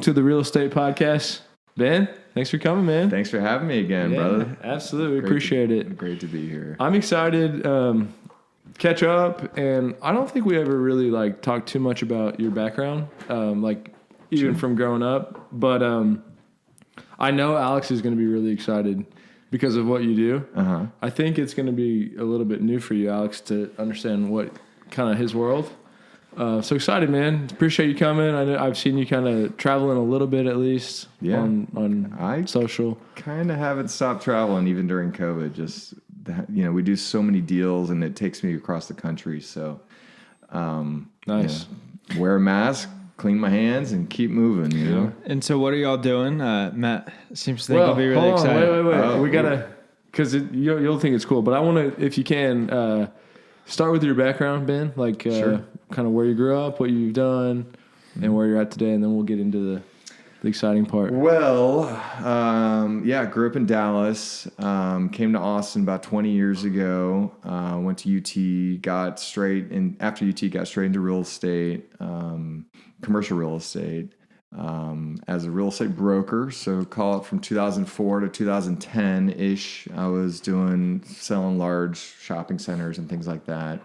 to the Real Estate Podcast. Ben, thanks for coming, man. Thanks for having me again, brother. Absolutely. Appreciate it. Great to be here. I'm excited. Catch up, and I don't think we ever really talked too much about your background, even from growing up. But I know Alex is going to be really excited because of what you do. Uh-huh. I think it's going to be a little bit new for you, Alex, to understand what kind of his world. So excited, man. Appreciate you coming. I've seen you kind of traveling a little bit at least on social. Kind of haven't stopped traveling even during COVID. Just, we do so many deals and it takes me across the country. So nice. Wear a mask, clean my hands, and keep moving, you know? And so what are y'all doing? Matt seems to think he'll be really excited. Wait. We got to, because you'll think it's cool, but I want to, if you can, start with your background, Ben, sure. Kind of where you grew up, what you've done, and where you're at today, and then we'll get into the exciting part. Well, grew up in Dallas, came to Austin about 20 years ago, went to UT, after UT, got straight into real estate, commercial real estate, as a real estate broker. So call it from 2004 to 2010-ish, I was selling large shopping centers and things like that.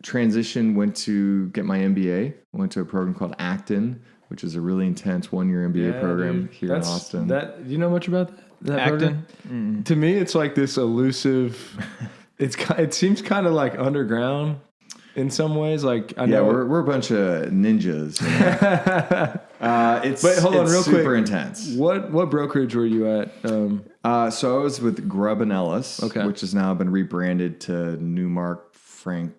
Transition, went to get my MBA, went to a program called Acton, which is a really intense 1-year MBA program here in Austin. Do you know much about that Acton? program? To me, it's like this elusive, it seems kind of like underground in some ways. I know we're a bunch of ninjas. But hold on, real quick. Super intense. What brokerage were you at? So I was with Grubb and Ellis, which has now been rebranded to Newmark Frank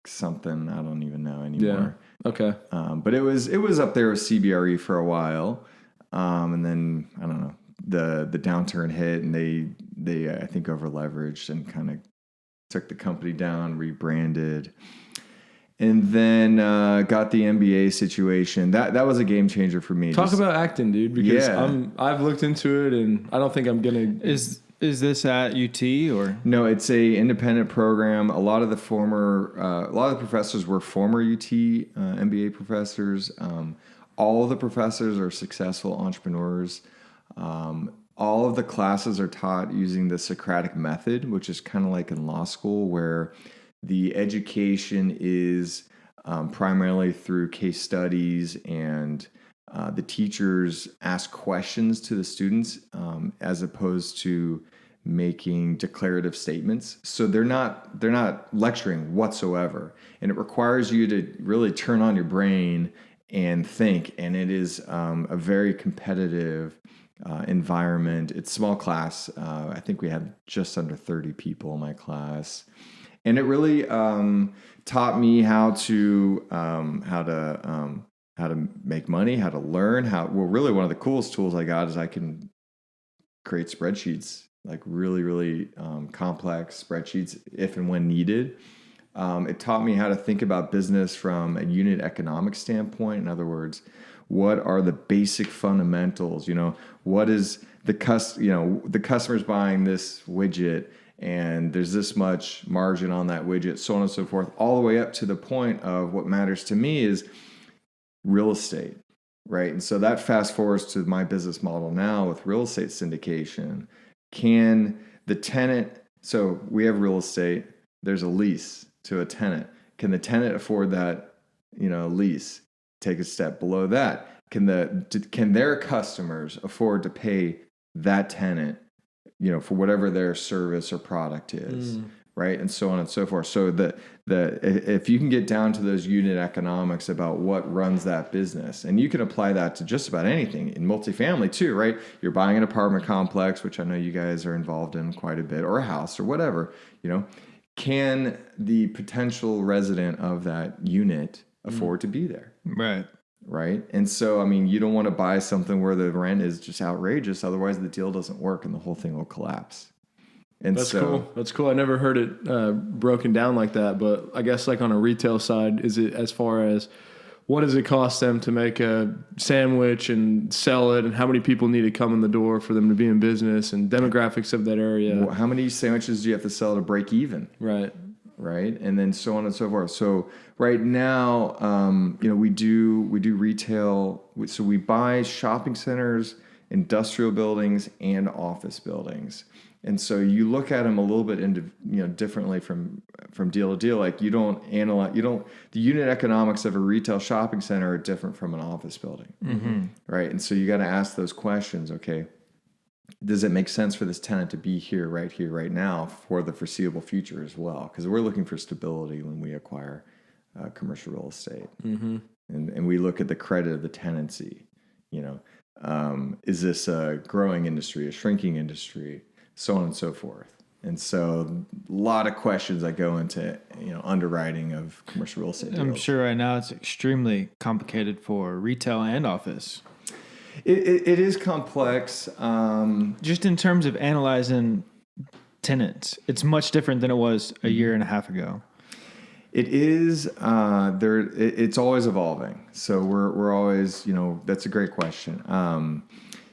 something. I don't even know anymore. Yeah. Okay. But it was up there with CBRE for a while, and then I don't know, the downturn hit, and they I think over leveraged and kind of took the company down, rebranded. And then got the MBA situation. That was a game changer for me. Talk about Acton, dude, because I've looked into it, and I don't think I'm gonna. Is this at UT or no? It's a independent program. A lot of the professors were former UT MBA professors. All of the professors are successful entrepreneurs. All of the classes are taught using the Socratic method, which is kind of like in law school, where the education is primarily through case studies, and the teachers ask questions to the students as opposed to making declarative statements. So they're not lecturing whatsoever, and it requires you to really turn on your brain and think. And it is a very competitive environment. It's small class. I think we had just under 30 people in my class. And it really taught me how to make money, how to learn. Really one of the coolest tools I got is I can create spreadsheets, like really, really complex spreadsheets if and when needed. It taught me how to think about business from a unit economic standpoint. In other words, what are the basic fundamentals? What is the customer's buying this widget, and there's this much margin on that widget, so on and so forth, all the way up to the point of what matters to me is real estate, right? And so that fast forwards to my business model now with real estate syndication. Can the tenant, so we have real estate, there's a lease to a tenant. Can the tenant afford that, lease? Take a step below that. Can their customers afford to pay that tenant, for whatever their service or product is, right? And so on and so forth. So if you can get down to those unit economics about what runs that business, and you can apply that to just about anything in multifamily too, right? You're buying an apartment complex, which I know you guys are involved in quite a bit, or a house or whatever, can the potential resident of that unit afford to be there? Right. And so, you don't want to buy something where the rent is just outrageous. Otherwise, the deal doesn't work and the whole thing will collapse. And That's cool. That's cool. I never heard it broken down like that. But I guess on a retail side, is it as far as what does it cost them to make a sandwich and sell it, and how many people need to come in the door for them to be in business, and demographics of that area? Well, how many sandwiches do you have to sell to break even? Right. right? And then so on and so forth. So right now, we do retail. So we buy shopping centers, industrial buildings, and office buildings. And so you look at them a little bit differently from deal to deal. Like you don't analyze, the unit economics of a retail shopping center are different from an office building, right? And so you got to ask those questions. Okay, does it make sense for this tenant to be here, right now for the foreseeable future as well? Because we're looking for stability when we acquire commercial real estate, and we look at the credit of the tenancy. Is this a growing industry, a shrinking industry, so on and so forth. And so a lot of questions that go into underwriting of commercial real estate deals. I'm sure right now it's extremely complicated for retail and office. It is complex. Just in terms of analyzing tenants, it's much different than it was a year and a half ago. It is. It's always evolving. So we're always. That's a great question.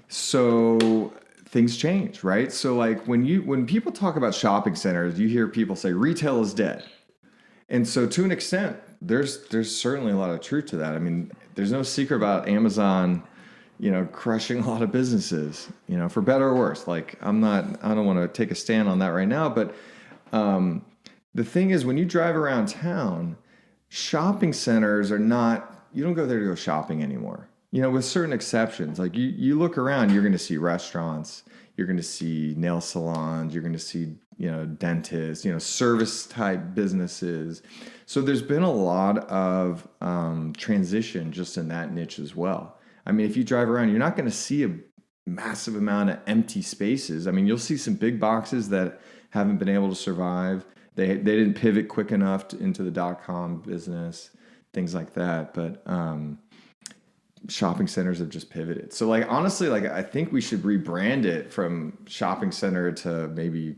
So things change, right? So like when people talk about shopping centers, you hear people say retail is dead, and so to an extent, there's certainly a lot of truth to that. I mean, there's no secret about Amazon, crushing a lot of businesses, for better or worse. Like I don't want to take a stand on that right now, but the thing is, when you drive around town, shopping centers are not, you don't go there to go shopping anymore. With certain exceptions, like you look around, you're going to see restaurants, you're going to see nail salons, you're going to see, dentists, service type businesses. So there's been a lot of transition just in that niche as well. I mean, if you drive around, you're not going to see a massive amount of empty spaces. I mean, you'll see some big boxes that haven't been able to survive. They didn't pivot quick enough into the .com business, things like that. But shopping centers have just pivoted. So like, honestly, like I think we should rebrand it from shopping center to maybe,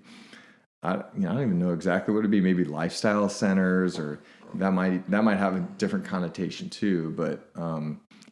I don't even know exactly what it'd be. Maybe lifestyle centers, or that might have a different connotation too. But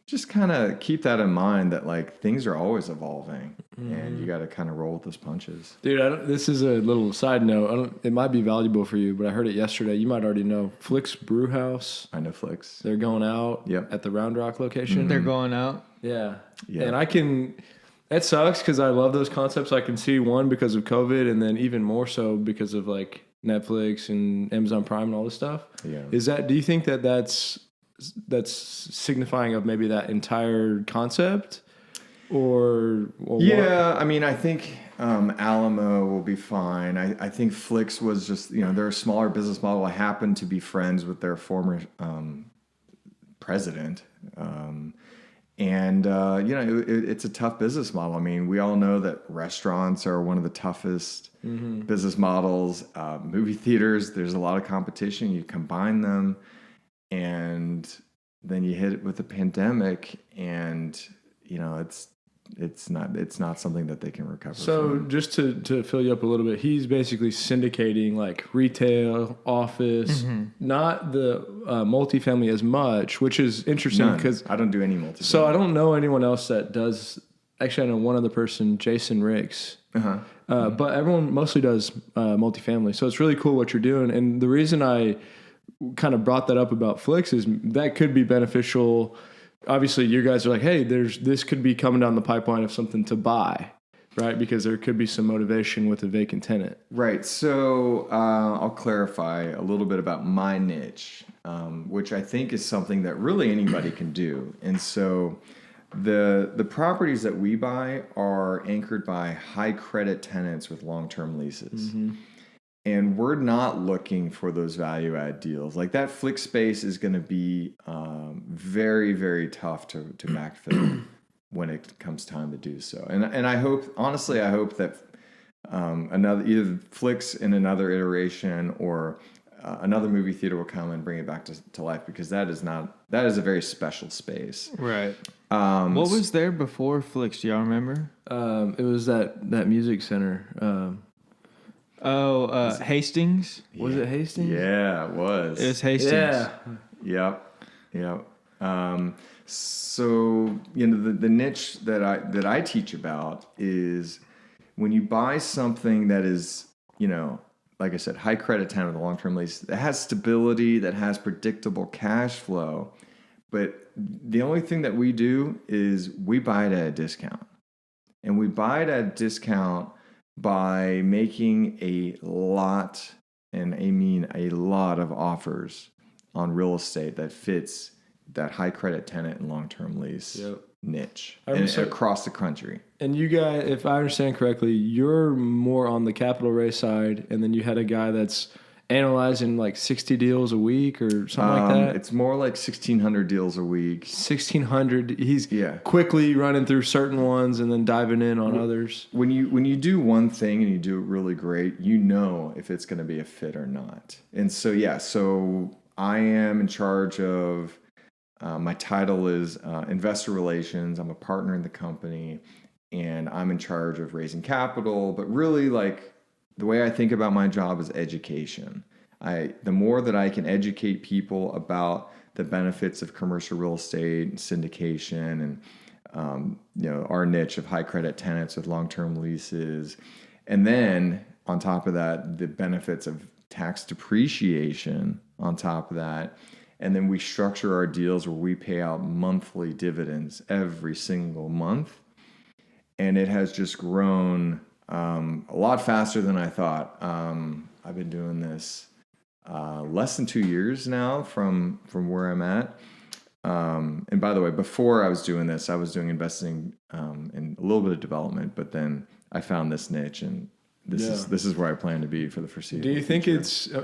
just kind of keep that in mind that like things are always evolving, and you got to kind of roll with those punches. Dude, this is a little side note. It might be valuable for you, but I heard it yesterday. You might already know Flick's Brew House. I know Flick's. They're going out at the Round Rock location. They're going out. Yeah. And it sucks because I love those concepts. I can see one because of COVID, and then even more so because of like Netflix and Amazon Prime and all this stuff. Yeah. Do you think that's signifying of maybe that entire concept, or yeah, what? I mean, I think Alamo will be fine. I think Flicks was just they're a smaller business model. I happen to be friends with their former president, and it's a tough business model. I mean, we all know that restaurants are one of the toughest business models. Movie theaters, there's a lot of competition. You combine them, and then you hit it with the pandemic, and it's not something that they can recover from. Just to fill you up a little bit, he's basically syndicating like retail, office, not the multifamily as much, which is interesting because I don't do any multifamily. So I don't know anyone else that does. Actually, I know one other person, Jason Ricks. But everyone mostly does multifamily. So it's really cool what you're doing. And the reason I kind of brought that up about Flicks is that could be beneficial. Obviously, you guys are like, hey, this could be coming down the pipeline of something to buy, right? Because there could be some motivation with a vacant tenant. Right. So I'll clarify a little bit about my niche, which I think is something that really anybody can do. And so the properties that we buy are anchored by high credit tenants with long-term leases. And we're not looking for those value add deals. Like that Flick space is going to be very, very tough to backfill when it comes time to do so. And I hope, honestly, that either Flicks in another iteration or another movie theater will come and bring it back to life, because that is a very special space. Right. What was there before Flicks? Do y'all remember? It was that music center. Hastings? Was it Hastings? Yeah, it was. It was Hastings. Yeah. Yep. So, the niche that I teach about is when you buy something that is, like I said, high credit tenant with a long-term lease that has stability, that has predictable cash flow. But the only thing that we do is we buy it at a discount. And we buy it at a discount by making a lot, and I mean a lot of offers on real estate that fits that high credit tenant and long-term lease niche across the country. And you guys, if I understand correctly, you're more on the capital raise side, and then you had a guy that's analyzing like 60 deals a week or something like that. It's more like 1,600 deals a week. 1,600. He's quickly running through certain ones and then diving in on others. When you do one thing and you do it really great, you know if it's going to be a fit or not. And so so I am in charge of. My title is investor relations. I'm a partner in the company, and I'm in charge of raising capital. But really, like, the way I think about my job is education. The more that I can educate people about the benefits of commercial real estate and syndication, and our niche of high credit tenants with long-term leases, and then on top of that, the benefits of tax depreciation on top of that. And then we structure our deals where we pay out monthly dividends every single month. And it has just grown a lot faster than I thought. I've been doing this less than 2 years now from where I'm at. And by the way, before I was doing this, I was doing investing in a little bit of development, but then I found this niche, and this is where I plan to be for the foreseeable future. Do you think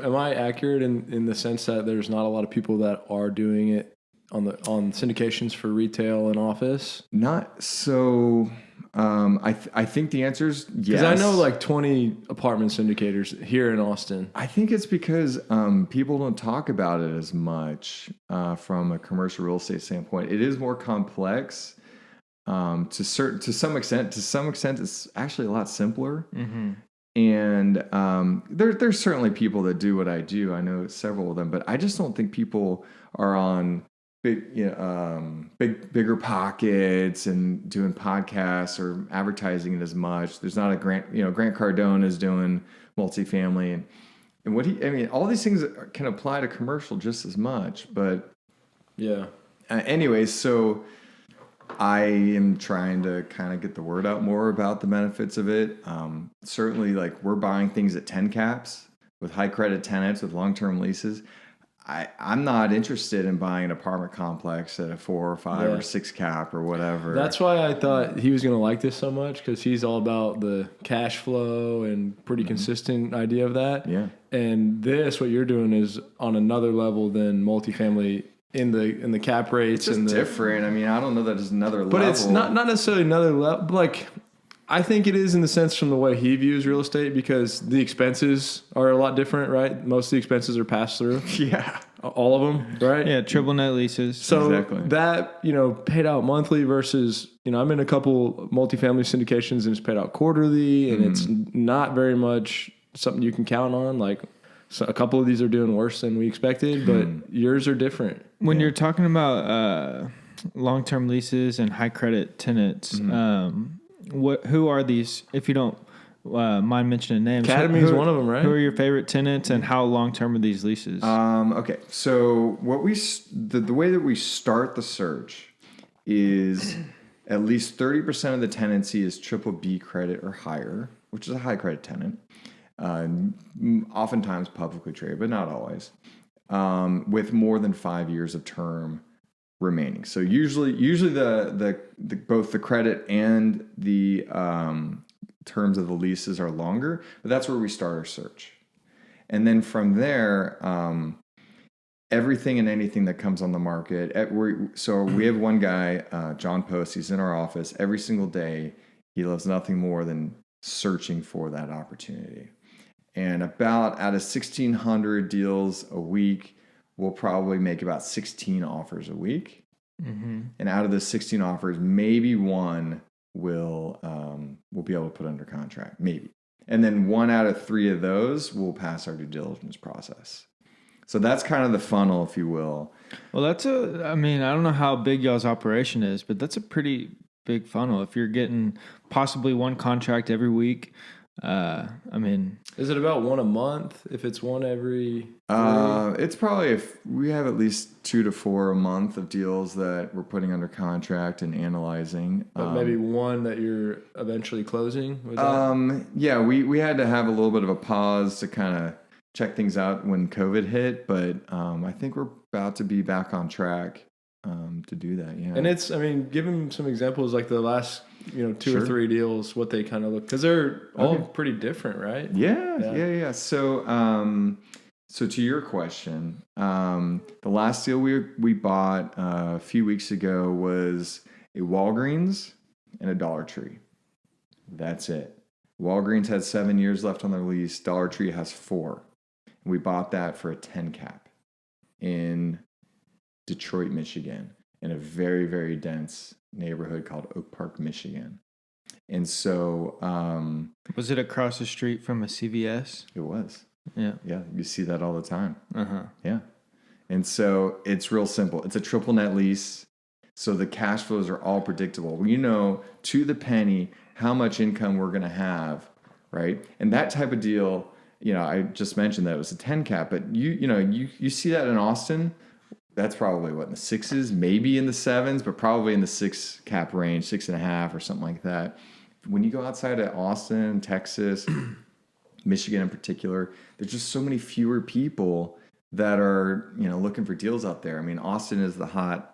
am I accurate in the sense that there's not a lot of people that are doing it on syndications for retail and office? Not so. I think the answer is yes. Because I know like 20 apartment syndicators here in Austin. I think it's because people don't talk about it as much from a commercial real estate standpoint. It is more complex to some extent. To some extent, it's actually a lot simpler. Mm-hmm. And there's certainly people that do what I do. I know several of them, but I just don't think people are on bigger pockets and doing podcasts or advertising it as much. There's not a Grant Cardone is doing multifamily, and all these things can apply to commercial just as much. But anyways, so I am trying to kind of get the word out more about the benefits of it. Certainly, like, we're buying things at 10 caps with high credit tenants with long-term leases. I'm not interested in buying an apartment complex at a 4 or 5 or 6 cap or whatever. That's why I thought he was going to like this so much, because he's all about the cash flow and pretty consistent idea of that. Yeah. And what you're doing is on another level than multifamily in the cap rates. It's just different. I mean, I don't know that it's another level. But it's not necessarily another level. Like, I think it is in the sense from the way he views real estate, because the expenses are a lot different, right? Most of the expenses are passed through. Yeah. All of them, right? Yeah, triple net leases. So that, paid out monthly versus, I'm in a couple multifamily syndications and it's paid out quarterly, and it's not very much something you can count on. Like, so a couple of these are doing worse than we expected, but yours are different. When you're talking about long-term leases and high credit tenants, who are these? If you don't mind mentioning names, Academy is one of them, right? Who are your favorite tenants, and how long-term are these leases? Okay, so the way that we start the search is at least 30% of the tenancy is triple B credit or higher, which is a high credit tenant. Oftentimes publicly traded, but not always, with more than 5 years of term remaining. So usually the both the credit and the terms of the leases are longer, but that's where we start our search. And then from there, everything and anything that comes on the market. So we have one guy, John Post. He's in our office every single day. He loves nothing more than searching for that opportunity. And out of 1,600 deals a week, we'll probably make about 16 offers a week. Mm-hmm. And out of the 16 offers, maybe one we'll be able to put under contract, maybe. And then 1 out of 3 of those will pass our due diligence process. So that's kind of the funnel, if you will. Well, I don't know how big y'all's operation is, but that's a pretty big funnel. If you're getting possibly one contract every week, I mean, Is it about one a month? If it's one every 3? It's probably if we have at least 2 to 4 a month of deals that we're putting under contract and analyzing. But maybe one that you're eventually closing? Was that? Yeah, we had to have a little bit of a pause to kind of check things out when COVID hit, but I think we're about to be back on track to do that. Yeah, And it's, I mean, give them some examples, like the last, 2 Sure. or 3 deals, what they kind of look, because they're all pretty different, right? Yeah. So to your question, the last deal we bought a few weeks ago was a Walgreens and a Dollar Tree. That's it. Walgreens had 7 years left on their lease. Dollar Tree has 4. We bought that for a 10 cap in Detroit, Michigan, in a very, very dense neighborhood called Oak Park, Michigan. And so was it across the street from a CVS? it was. Yeah. Yeah, you see that all the time. Uh-huh. Yeah. And so it's real simple. It's a triple net lease. So the cash flows are all predictable. We know to the penny how much income we're going to have, right? And that type of deal, I just mentioned that it was a 10 cap, but you see that in Austin. That's probably what, in the 6s, maybe in the 7s, but probably in the 6 cap range, 6.5 or something like that. When you go outside of Austin, Texas, Michigan in particular, there's just so many fewer people that are, looking for deals out there. I mean, Austin is the hot,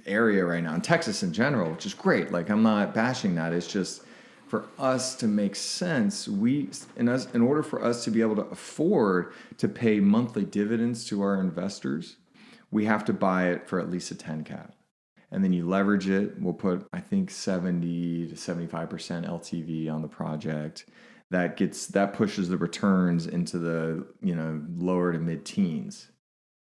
area right now, and Texas in general, which is great. Like, I'm not bashing that. It's just for us to make sense, in order for us to be able to afford to pay monthly dividends to our investors, we have to buy it for at least a 10 cap. And then you leverage it. We'll put, I think, 70 to 75% LTV on the project. That pushes the returns into the lower to mid teens,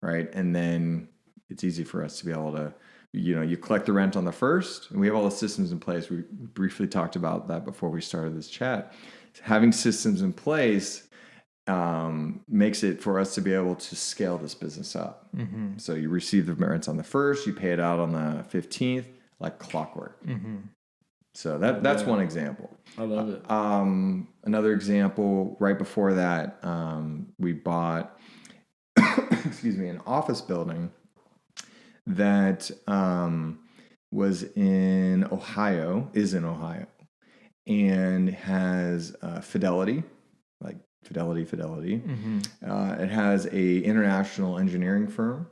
right? And then it's easy for us to be able to, you collect the rent on the first, and we have all the systems in place. We briefly talked about that before we started this chat. Having systems in place makes it for us to be able to scale this business up. Mm-hmm. So you receive the rents on the first, you pay it out on the 15th, like clockwork. Mm-hmm. So that's one example. I love it. Another example, right before that, we bought, an office building that is in Ohio, and has Fidelity, like Fidelity. Mm-hmm. It has a international engineering firm,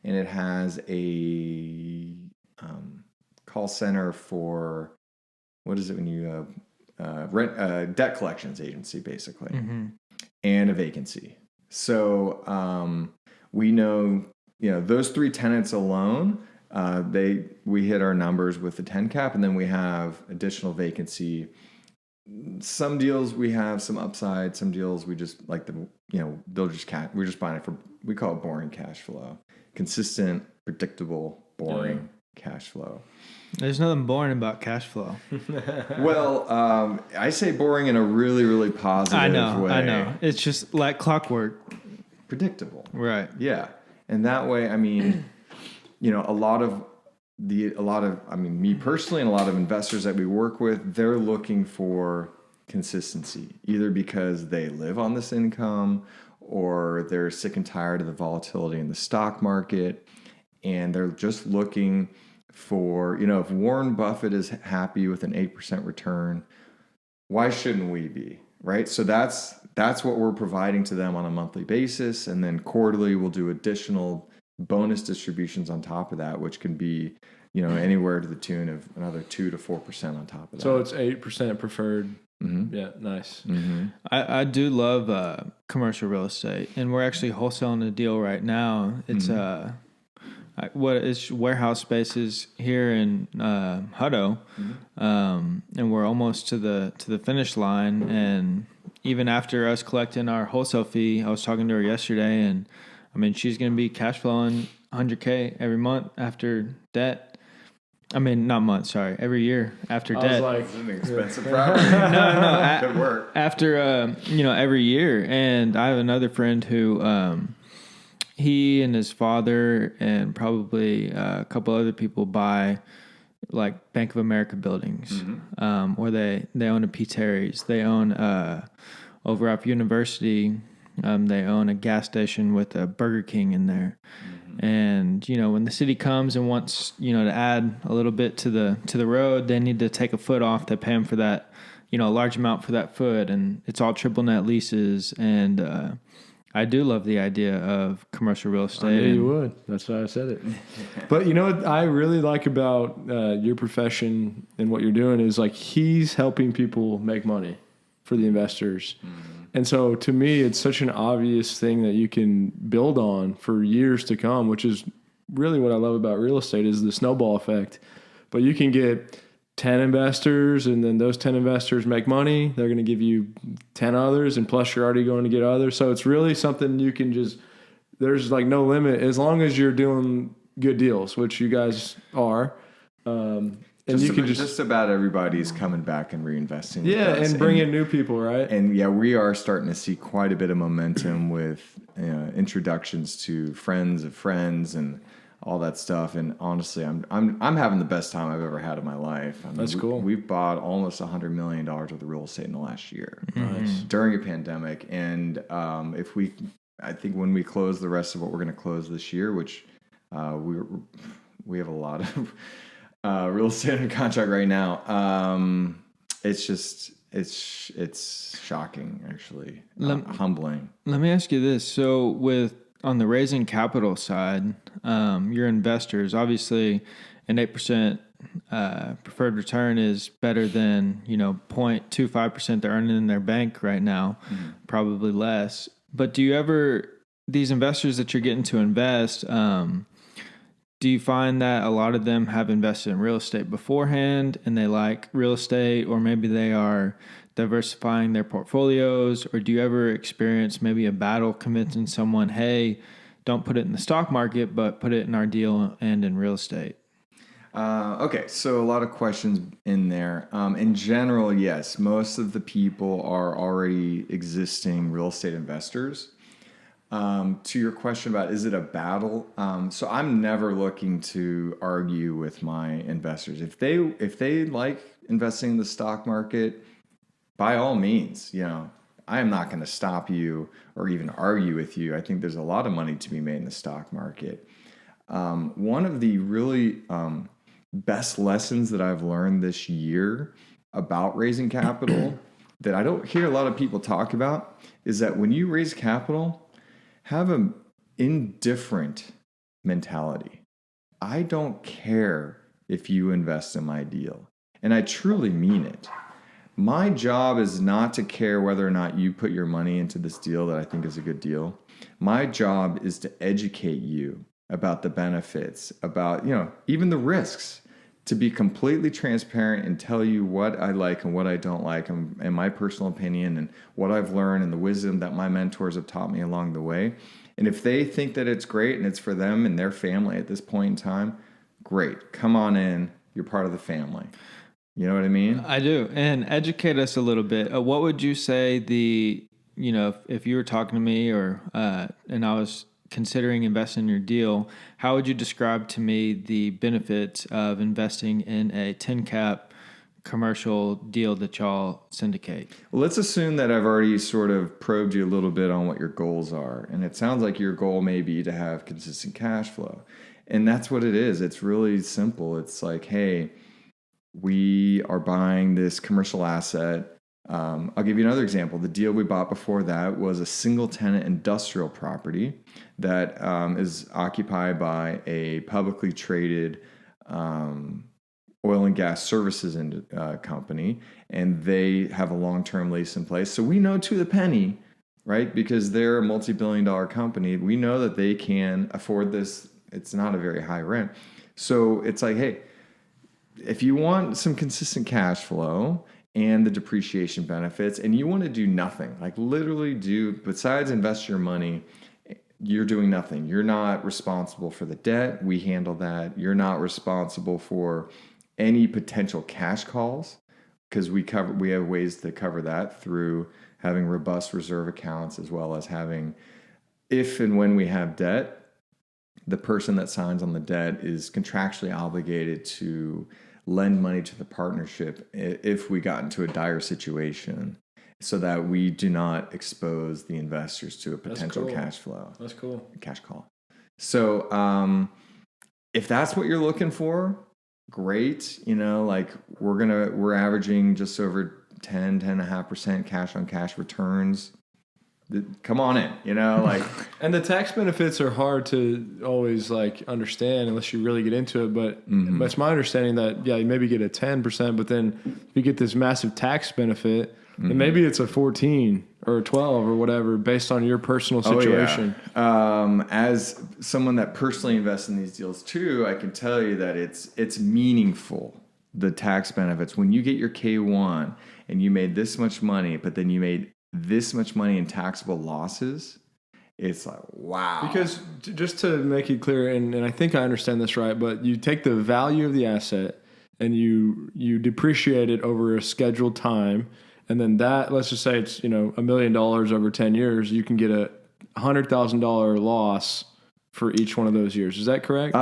and it has a call center for, what is it when you rent, debt collections agency, basically, mm-hmm. and a vacancy. So we know, those 3 tenants alone, we hit our numbers with the 10 cap, and then we have additional vacancy. Some deals we have some upside, some deals we just like we're just buying it for, we call it boring cash flow. Consistent, predictable, boring cash flow. There's nothing boring about cash flow. Well, I say boring in a really, really positive way. I know. It's just like clockwork. Predictable. Right. Yeah. And that way, I mean, me personally, and a lot of investors that we work with, they're looking for consistency, either because they live on this income or they're sick and tired of the volatility in the stock market. And they're just looking for, if Warren Buffett is happy with an 8% return, why shouldn't we be? Right. So that's what we're providing to them on a monthly basis. And then quarterly, we'll do additional bonus distributions on top of that, which can be, anywhere to the tune of another 2 to 4% on top of that. So it's 8% preferred. Mm-hmm. Yeah. Nice. Mm-hmm. I do love commercial real estate, and we're actually wholesaling a deal right now. It's it's warehouse spaces here in Hutto, and we're almost to the finish line. And even after us collecting our wholesale fee, I was talking to her yesterday, and I mean, she's going to be cash flowing $100K every month after debt. I mean, not month, sorry, every year after debt. I was like, it's an expensive property. no. Good work. After, every year. And I have another friend who, he and his father and probably a couple other people buy like Bank of America buildings, or they own a P. Terry's. They own over at University. They own a gas station with a Burger King in there. And, when the city comes and wants, to add a little bit to the road, they need to take a foot off. They pay them for that, a large amount for that foot. And it's all triple net leases. And I do love the idea of commercial real estate. I knew you would. That's why I said it. But what I really like about your profession and what you're doing is like he's helping people make money for the investors. And so to me, it's such an obvious thing that you can build on for years to come, which is really what I love about real estate is the snowball effect. But you can get 10 investors, and then those 10 investors make money. They're going to give you 10 others, and plus you're already going to get others. So it's really something you can there's like no limit as long as you're doing good deals, which you guys are. And just about everybody's coming back and reinvesting. Yeah, and bringing new people, right? And we are starting to see quite a bit of momentum with introductions to friends of friends and all that stuff. And honestly, I'm having the best time I've ever had in my life. That's cool. We've bought almost $100 million worth of real estate in the last year during a pandemic. And I think when we close the rest of what we're going to close this year, which we have a lot of real estate under contract right now. It's shocking, actually, humbling. Let me ask you this. So on the raising capital side, your investors, obviously an 8% preferred return is better than, 0.25% they're earning in their bank right now, probably less. But these investors that you're getting to invest, do you find that a lot of them have invested in real estate beforehand and they like real estate, or maybe they are diversifying their portfolios? Or do you ever experience maybe a battle convincing someone, hey, don't put it in the stock market, but put it in our deal and in real estate? Okay, so a lot of questions in there. In general, yes, most of the people are already existing real estate investors. To your question about, is it a battle? So I'm never looking to argue with my investors. If they like investing in the stock market, by all means, I am not going to stop you or even argue with you. I think there's a lot of money to be made in the stock market. One of the really best lessons that I've learned this year about raising capital that I don't hear a lot of people talk about is that when you raise capital, have an indifferent mentality. I don't care if you invest in my deal. And I truly mean it. My job is not to care whether or not you put your money into this deal that I think is a good deal. My job is to educate you about the benefits, about, even the risks, to be completely transparent and tell you what I like and what I don't like and my personal opinion and what I've learned and the wisdom that my mentors have taught me along the way. And if they think that it's great and it's for them and their family at this point in time, great. Come on in. You're part of the family. You know what I mean? I do. And educate us a little bit. What would you say if you were talking to me and I was considering investing in your deal, how would you describe to me the benefits of investing in a 10 cap commercial deal that y'all syndicate? Well, let's assume that I've already sort of probed you a little bit on what your goals are. And it sounds like your goal may be to have consistent cash flow. And that's what it is. It's really simple. It's like, hey, we are buying this commercial asset. I'll give you another example. The deal we bought before that was a single tenant industrial property that is occupied by a publicly traded oil and gas services company, and they have a long-term lease in place. So we know to the penny, right? Because they're a multi-billion-dollar company. We know that they can afford this. It's not a very high rent. So it's like, hey, if you want some consistent cash flow and the depreciation benefits, and you want to do nothing, like literally besides invest your money, you're doing nothing. You're not responsible for the debt. We handle that. You're not responsible for any potential cash calls because we have ways to cover that through having robust reserve accounts, as well as having, if and when we have debt, the person that signs on the debt is contractually obligated to lend money to the partnership if we got into a dire situation, so that we do not expose the investors to a potential cash flow. That's cool. Cash call. So if that's what you're looking for, great. Like we're averaging just over 10.5% cash on cash returns. Come on in, like. And the tax benefits are hard to always like understand unless you really get into it. But it's my understanding that, you maybe get a 10%, but then you get this massive tax benefit, and maybe it's a 14 or a 12 or whatever based on your personal situation. Oh, yeah. As someone that personally invests in these deals too, I can tell you that it's meaningful, the tax benefits. When you get your K1 and you made this much money, but then you made this much money in taxable losses, it's like, wow. Because just to make it clear, and I think I understand this right, but you take the value of the asset and you depreciate it over a scheduled time, and then that, let's just say it's $1 million over 10 years, you can get a $100,000 loss for each one of those years. Is that correct?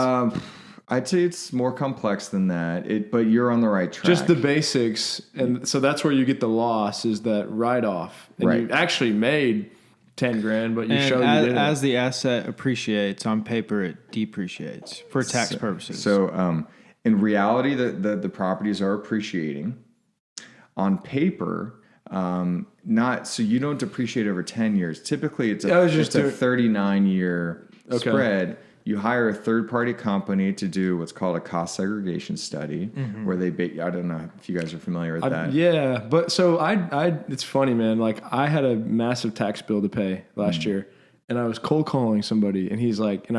I'd say it's more complex than that. But you're on the right track. Just the basics, and so that's where you get the loss, is that write-off. And right. You actually made $10,000, but you showed you didn't. As the asset appreciates on paper, it depreciates for tax purposes. So in reality, the properties are appreciating. On paper, not so you don't depreciate over 10 years. Typically, it's a 39-year spread. You hire a third-party company to do what's called a cost segregation study, where they I don't know if you guys are familiar with that. Yeah, but so it's funny, man. Like, I had a massive tax bill to pay last year, and I was cold calling somebody, and he's like, and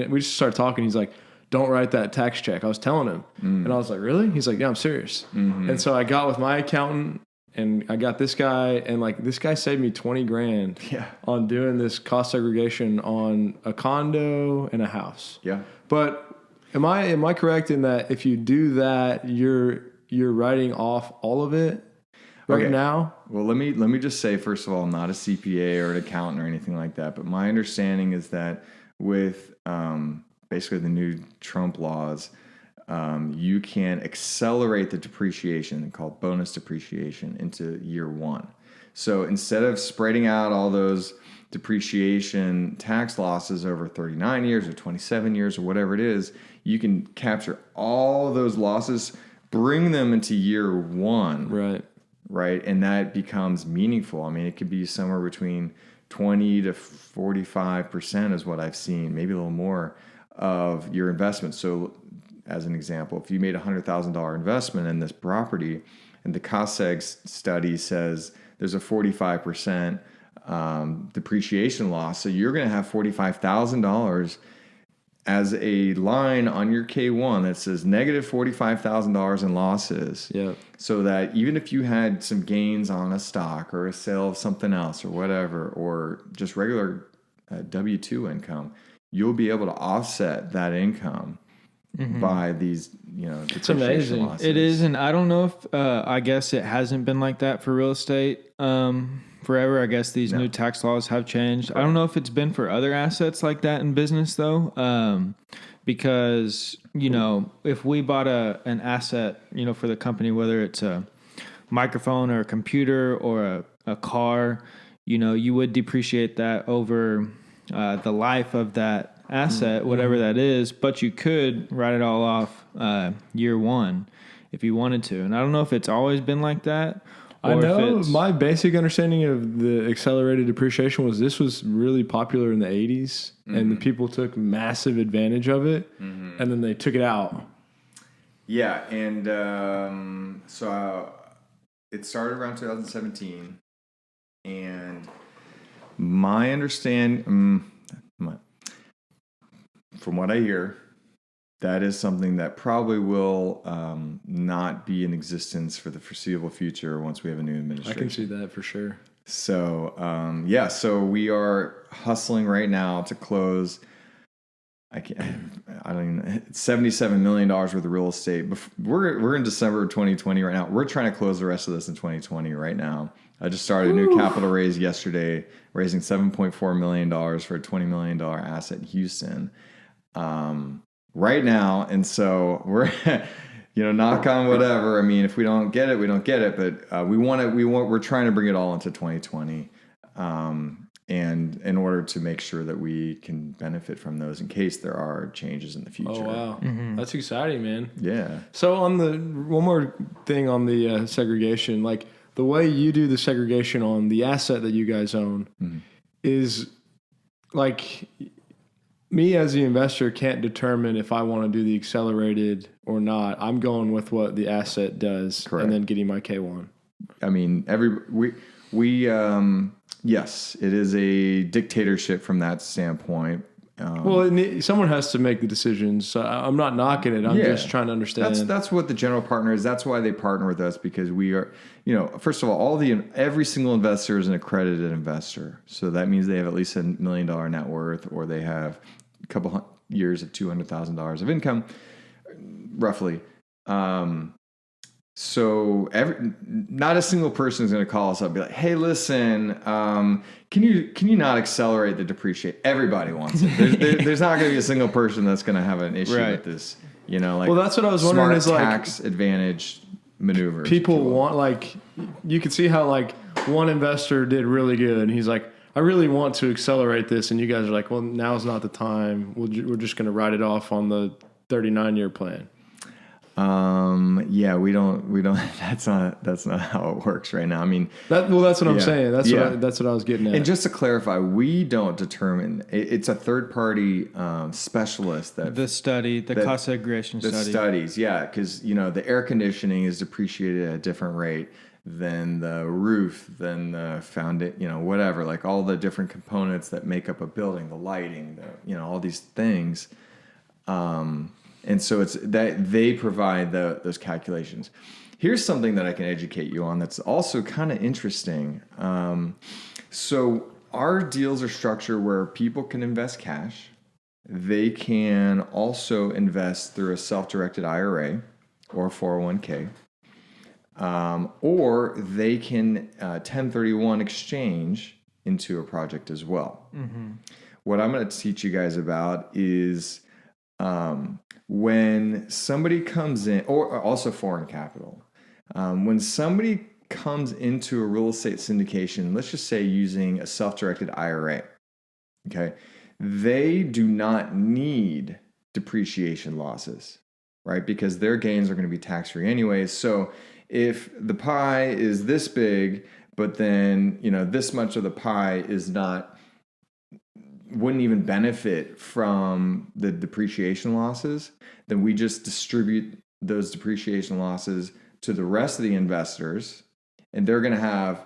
we just started talking. He's like, "Don't write that tax check." I was telling him, and I was like, "Really?" He's like, "Yeah, I'm serious." And so I got with my accountant, and I got this guy, and like this guy saved me $20,000 on doing this cost segregation on a condo and a house. Yeah. But am I correct in that if you do that, you're writing off all of it right now? Well, let me just say, first of all, I'm not a CPA or an accountant or anything like that, but my understanding is that with basically the new Trump laws, you can accelerate the depreciation called bonus depreciation into year one. So instead of spreading out all those depreciation tax losses over 39 years or 27 years or whatever it is, you can capture all those losses, bring them into year one. Right. And that becomes meaningful. I mean, it could be somewhere between 20 to 45% is what I've seen, maybe a little more of your investment. So as an example, if you made a $100,000 investment in this property and the cost seg study says there's a 45% depreciation loss, so you're going to have $45,000 as a line on your K1 that says negative $45,000 in losses. Yeah. So that even if you had some gains on a stock or a sale of something else or whatever, or just regular W-2 income, you'll be able to offset that income by these, it's amazing. Losses. It is, and I don't know if I guess it hasn't been like that for real estate forever. I guess these new tax laws have changed. I don't know if it's been for other assets like that in business though, because if we bought an asset, for the company, whether it's a microphone or a computer or a car, you would depreciate that over the life of that asset, whatever that is, but you could write it all off year one if you wanted to. And I don't know if it's always been like that. I know my basic understanding of the accelerated depreciation was this was really popular in the 80s, and the people took massive advantage of it, and then they took it out. Yeah, and so it started around 2017, and my understanding... from what I hear, that is something that probably will not be in existence for the foreseeable future once we have a new administration. I can see that for sure. So, so we are hustling right now to close, I don't even know, $77 million worth of real estate. We're in December of 2020 right now. We're trying to close the rest of this in 2020 right now. I just started a new capital raise yesterday, raising $7.4 million for a $20 million asset in Houston. Right now, and so knock on whatever. I mean, if we don't get it, we don't get it. But we're trying to bring it all into 2020. And in order to make sure that we can benefit from those in case there are changes in the future. Oh, wow. That's exciting, man. Yeah. So on one more thing on the segregation, like the way you do the segregation on the asset that you guys own is like me as the investor can't determine if I want to do the accelerated or not. I'm going with what the asset does. Correct. And then getting my K1. I mean, yes, it is a dictatorship from that standpoint. Someone has to make the decisions. So I'm not knocking it. I'm just trying to understand. That's what the general partner is. That's why they partner with us, because we are, first of all, every single investor is an accredited investor. So that means they have at least $1 million net worth, or they have a couple years of $200,000 of income, roughly. So not a single person is going to call us up and be like, "Hey, listen, can you not accelerate the depreciate?" Everybody wants it. There's not going to be a single person that's going to have an issue with this. Well, that's what I was wondering. Is tax advantage maneuver. People want, like, you could see how like one investor did really good, and he's like, "I really want to accelerate this," and you guys are like, "Well, now's not the time. We're just going to write it off on the 39-year plan." We don't, that's not how it works right now. I mean, that's what I'm saying. That's what I was getting at. And just to clarify, we don't determine, it's a third party, specialist that cost segregation study. The studies. Yeah. Cause the air conditioning is depreciated at a different rate than the roof, than the foundation, whatever, like all the different components that make up a building, the lighting, all these things. And so it's that they provide those calculations. Here's something that I can educate you on that's also kind of interesting. So our deals are structured where people can invest cash. They can also invest through a self-directed IRA or 401k. Or they can 1031 exchange into a project as well. Mm-hmm. What I'm going to teach you guys about is when somebody comes in, or also foreign capital, when somebody comes into a real estate syndication, let's just say using a self-directed IRA, okay, they do not need depreciation losses, right? Because their gains are going to be tax-free anyways. So if the pie is this big, but then, this much of the pie wouldn't even benefit from the depreciation losses, then we just distribute those depreciation losses to the rest of the investors, and they're going to have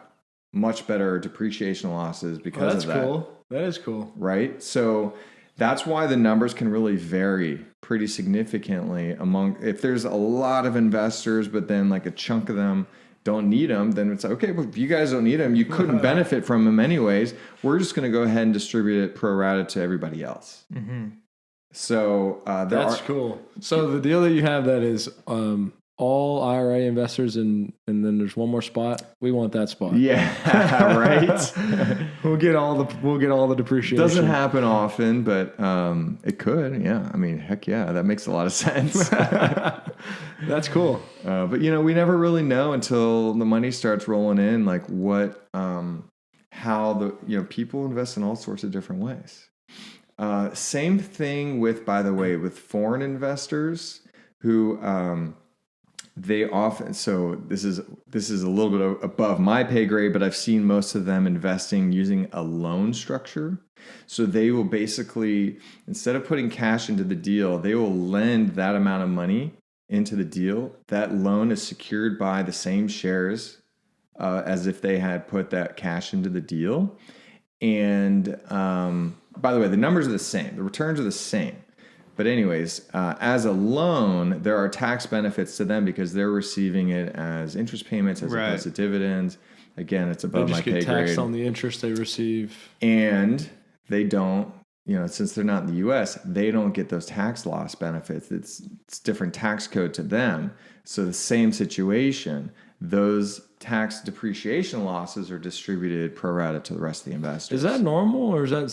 much better depreciation losses because of that. That's cool. That is cool. Right? So that's why the numbers can really vary pretty significantly if there's a lot of investors, but then like a chunk of them don't need them, then it's like, okay, well, if you guys don't need them, you couldn't benefit from them anyways. We're just going to go ahead and distribute it pro rata to everybody else. Mm-hmm. So that's cool. So the deal that you have that is all IRA investors, and then there's one more spot. We want that spot. Yeah, right. We'll get all the depreciation. Doesn't happen often, but it could. Yeah, I mean, heck yeah, that makes a lot of sense. That's cool. But we never really know until the money starts rolling in, like what, how the people invest in all sorts of different ways. Same thing by the way, with foreign investors who. They often, so this is a little bit above my pay grade, but I've seen most of them investing using a loan structure. So they will basically, instead of putting cash into the deal, they will lend that amount of money into the deal. That loan is secured by the same shares as if they had put that cash into the deal. And by the way, the numbers are the same. The returns are the same. But anyways, as a loan, there are tax benefits to them because they're receiving it as interest payments as opposed to dividends. Again, it's above my pay grade. They just get taxed on the interest they receive. And they don't, since they're not in the U.S., they don't get those tax loss benefits. It's different tax code to them. So the same situation, those tax depreciation losses are distributed pro rata to the rest of the investors. Is that normal, or is that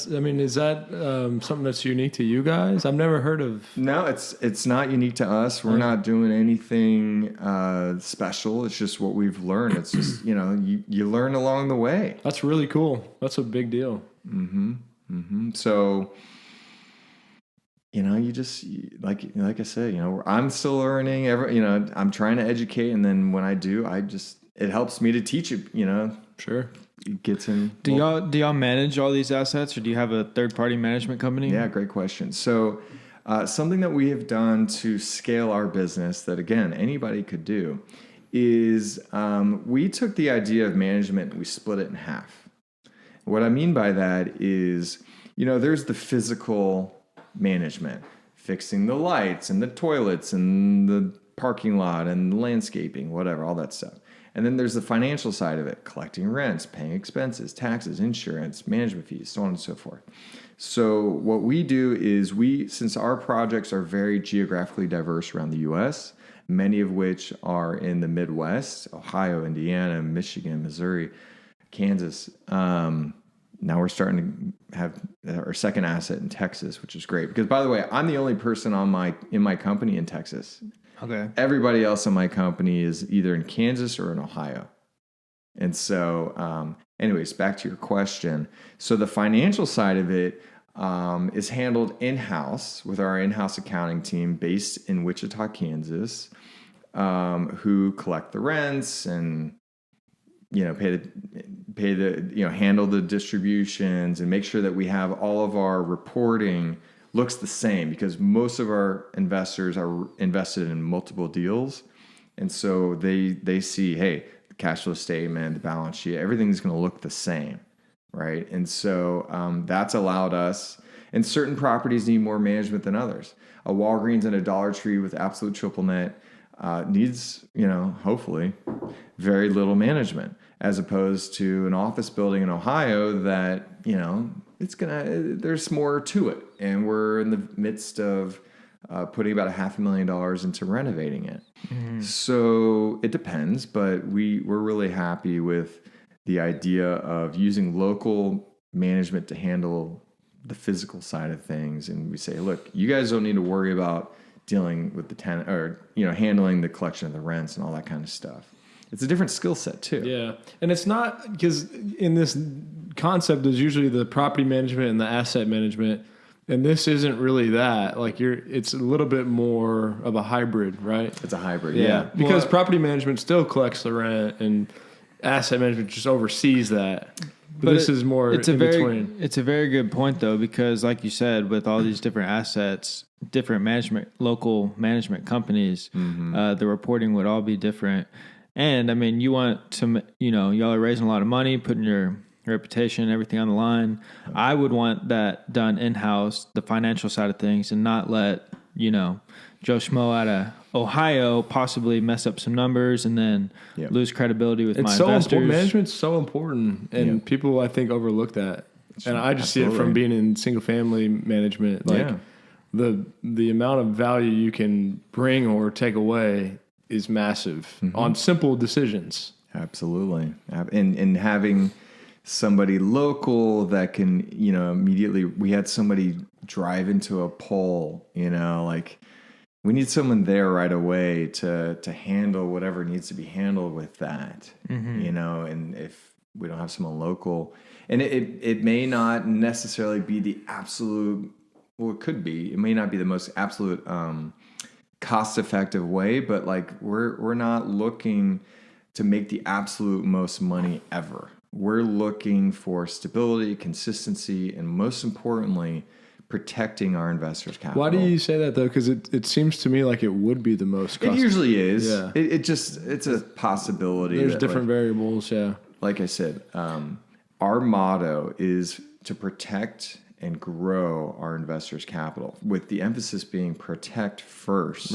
something that's unique to you guys? I've never heard of. No, it's not unique to us. We're not doing anything special. It's just what we've learned. It's just, you learn along the way. That's really cool. That's a big deal. So, you just, like I said, I'm still learning. I'm trying to educate, and then when I do, it helps me to teach it. Sure. It gets in. Do y'all manage all these assets, or do you have a third party management company? Yeah, great question. So, something that we have done to scale our business that, again, anybody could do is we took the idea of management and we split it in half. What I mean by that is, there's the physical management, fixing the lights and the toilets and the parking lot and landscaping, whatever, all that stuff. And then there's the financial side of it, collecting rents, paying expenses, taxes, insurance, management fees, so on and so forth. So what we do is since our projects are very geographically diverse around the U.S., many of which are in the Midwest, Ohio, Indiana, Michigan, Missouri, Kansas. Now we're starting to have our second asset in Texas, which is great. Because, by the way, I'm the only person in my company in Texas. Okay. Everybody else in my company is either in Kansas or in Ohio. And so, anyways, back to your question. So the financial side of it is handled in-house with our in-house accounting team based in Wichita, Kansas, who collect the rents and handle the distributions and make sure that we have all of our reporting looks the same, because most of our investors are invested in multiple deals. And so they see, hey, the cash flow statement, the balance sheet, everything's going to look the same, right? And so that's allowed us, and certain properties need more management than others. A Walgreens and a Dollar Tree with absolute triple net needs, hopefully, very little management, as opposed to an office building in Ohio that, there's more to it. And we're in the midst of putting about $500,000 into renovating it. Mm-hmm. So it depends, but we're really happy with the idea of using local management to handle the physical side of things. And we say, look, you guys don't need to worry about dealing with the tenant or, handling the collection of the rents and all that kind of stuff. It's a different skill set too. Yeah. And it's not, because in this concept, there's usually the property management and the asset management. And this isn't really that. It's a little bit more of a hybrid, right? It's a hybrid, yeah. Because property management still collects the rent and asset management just oversees that. But this is more between. It's a very good point, though, because like you said, with all these different assets, different local management companies, the reporting would all be different. And I mean, you want to, y'all are raising a lot of money, putting your reputation, everything on the line. I would want that done in-house, the financial side of things, and not let, Joe Schmo out of Ohio possibly mess up some numbers and then lose credibility with my investors. Management's so important, and people, I think, overlook that. And I just see it from being in single-family management. The amount of value you can bring or take away is massive on simple decisions. Absolutely. And having somebody local that can, immediately, we had somebody drive into a pole, we need someone there right away to handle whatever needs to be handled with that, and if we don't have someone local, and it may not necessarily be the absolute, well, it could be, it may not be the most absolute, cost-effective way, but we're not looking to make the absolute most money ever. We're looking for stability, consistency, and most importantly, protecting our investors' capital. Why do you say that, though? Because it seems to me like it would be the most cost. It usually is. Yeah. It's a possibility. There's different variables, yeah. Like I said, our motto is to protect and grow our investors' capital, with the emphasis being protect first.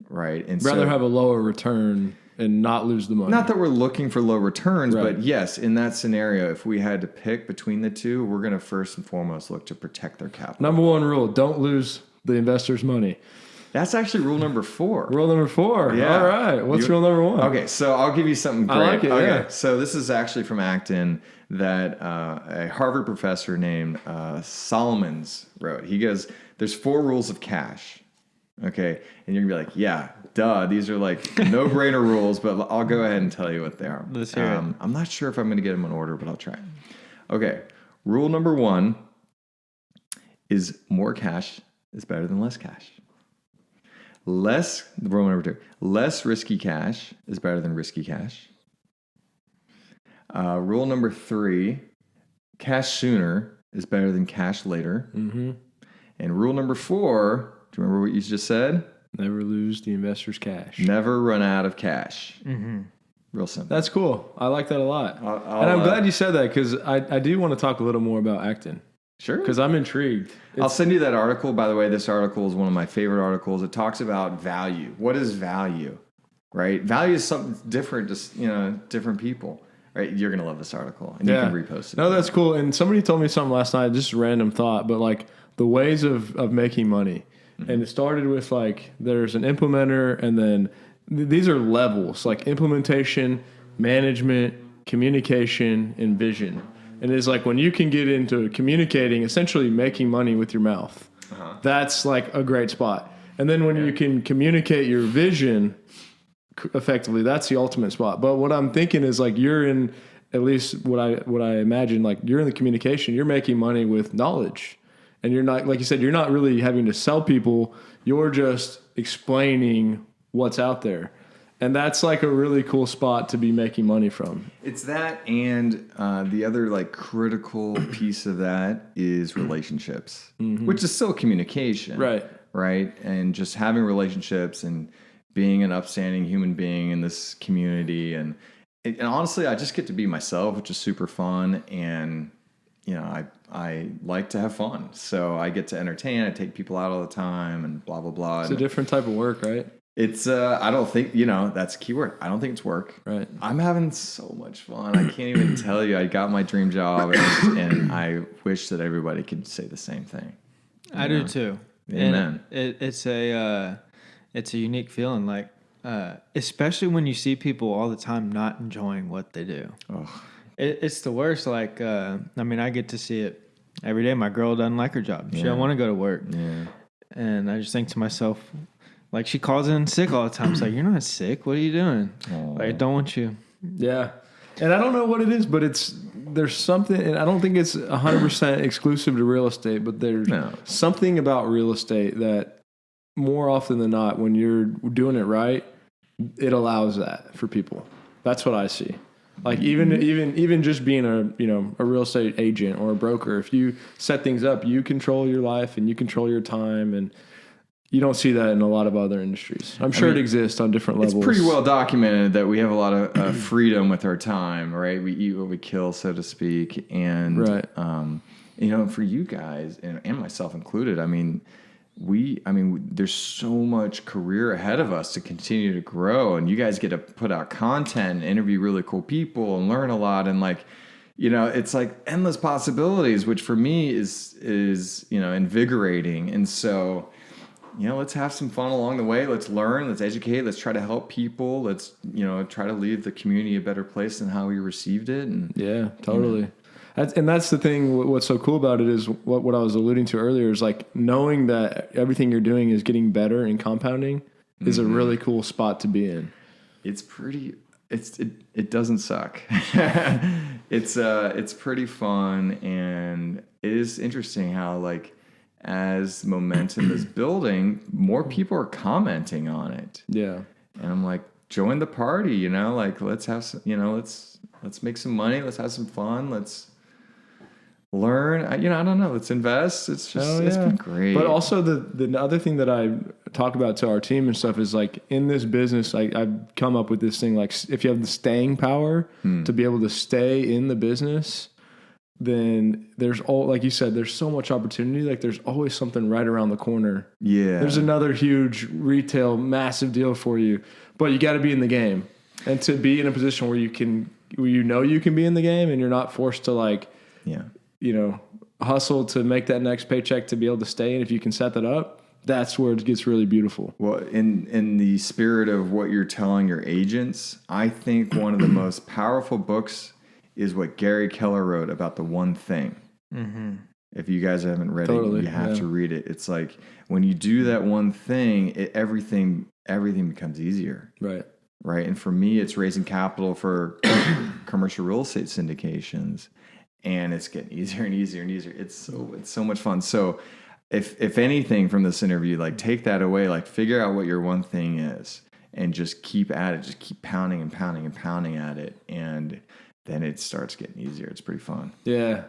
Right. And rather have a lower return and not lose the money. Not that we're looking for low returns, but yes, in that scenario, if we had to pick between the two, we're going to first and foremost look to protect their capital. Number one rule, don't lose the investor's money. That's actually rule number 4. Rule number 4. Yeah. All right. What's rule number 1? Okay, so I'll give you something great. I like it, okay, yeah. so this is actually from Acton that a Harvard professor named Solomons wrote. He goes, there's 4 rules of cash. Okay, and you're going to be like, yeah, duh, these are like no-brainer rules, but I'll go ahead and tell you what they are. Let's hear it. I'm not sure if I'm going to get them in order, but I'll try. Okay, rule number 1 is more cash is better than less cash. Rule number 2, less risky cash is better than risky cash. Rule number 3, cash sooner is better than cash later. Mm-hmm. And rule number 4, do you remember what you just said? Never lose the investor's cash. Never run out of cash. Mm-hmm. Real simple. That's cool. I like that a lot. I'll, and I'm glad you said that because I do want to talk a little more about Acton. Sure. Because I'm intrigued. I'll send you that article. By the way, this article is one of my favorite articles. It talks about value. What is value? Right? Value is something different to different people. Right? You're gonna love this article, and you can repost it. No, that's cool. And somebody told me something last night, just a random thought, but like the ways of making money. Mm-hmm. And it started with like there's an implementer, and then these are levels like implementation, management, communication, and vision. And it's like when you can get into communicating, essentially making money with your mouth, that's like a great spot. And then when you can communicate your vision effectively, that's the ultimate spot. But what I'm thinking is like you're in, at least what I imagine, like you're in the communication, you're making money with knowledge. And you're not, like you said, you're not really having to sell people. You're just explaining what's out there. And that's like a really cool spot to be making money from. It's that, and the other like critical piece of that is relationships, which is still communication, right? And just having relationships and being an upstanding human being in this community, and honestly, I just get to be myself, which is super fun, and I like to have fun, so I get to entertain. I take people out all the time, and blah blah blah. It's a different type of work, right? It's I don't think that's a key word. I don't think it's work. Right. I'm having so much fun. I can't even tell you. I got my dream job, and I wish that everybody could say the same thing. I do too. Amen. And it's a unique feeling, like especially when you see people all the time not enjoying what they do. Oh. It's the worst. Like I get to see it every day. My girl doesn't like her job. She don't want to go to work. Yeah. And I just think to myself, like, she calls in sick all the time. It's like, you're not sick. What are you doing? Like, I don't want you. Yeah. And I don't know what it is, but there's something, and I don't think it's 100% exclusive to real estate, but there's something about real estate that more often than not, when you're doing it right, it allows that for people. That's what I see. Like even just being a real estate agent or a broker, if you set things up, you control your life and you control your time, and you don't see that in a lot of other industries. I'm sure it exists on different levels. It's pretty well documented that we have a lot of freedom with our time, right? We eat what we kill, so to speak. And, for you guys, and myself included, there's so much career ahead of us to continue to grow. And you guys get to put out content and interview really cool people and learn a lot. And it's like endless possibilities, which for me is invigorating. And so, let's have some fun along the way. Let's learn. Let's educate. Let's try to help people. Let's, try to leave the community a better place than how we received it. And yeah, totally. That's the thing. What's so cool about it is what I was alluding to earlier is like knowing that everything you're doing is getting better and compounding is a really cool spot to be in. It's pretty. It doesn't suck. It's pretty fun, and it is interesting how as momentum is building, more people are commenting on it. Yeah. And I'm like, join the party, let's have some, let's make some money. Let's have some fun. Let's learn. I don't know. Let's invest. It's just, it's been great. But also the other thing that I talk about to our team and stuff is like in this business, I've come up with this thing, like if you have the staying power to be able to stay in the business, then like you said, there's so much opportunity. Like there's always something right around the corner. Yeah. There's another huge retail, massive deal for you, but you got to be in the game, and to be in a position where you can be in the game and you're not forced to hustle to make that next paycheck to be able to stay. And if you can set that up, that's where it gets really beautiful. Well, in the spirit of what you're telling your agents, I think one of the most powerful books is what Gary Keller wrote about the one thing. Mm-hmm. If you guys haven't read it, you have to read it. It's like when you do that one thing, everything becomes easier. Right. And for me, it's raising capital for commercial real estate syndications, and it's getting easier and easier and easier. It's so much fun. So if anything from this interview, like take that away, like figure out what your one thing is and just keep at it. Just keep pounding and pounding and pounding at it. And then it starts getting easier. It's pretty fun. Yeah.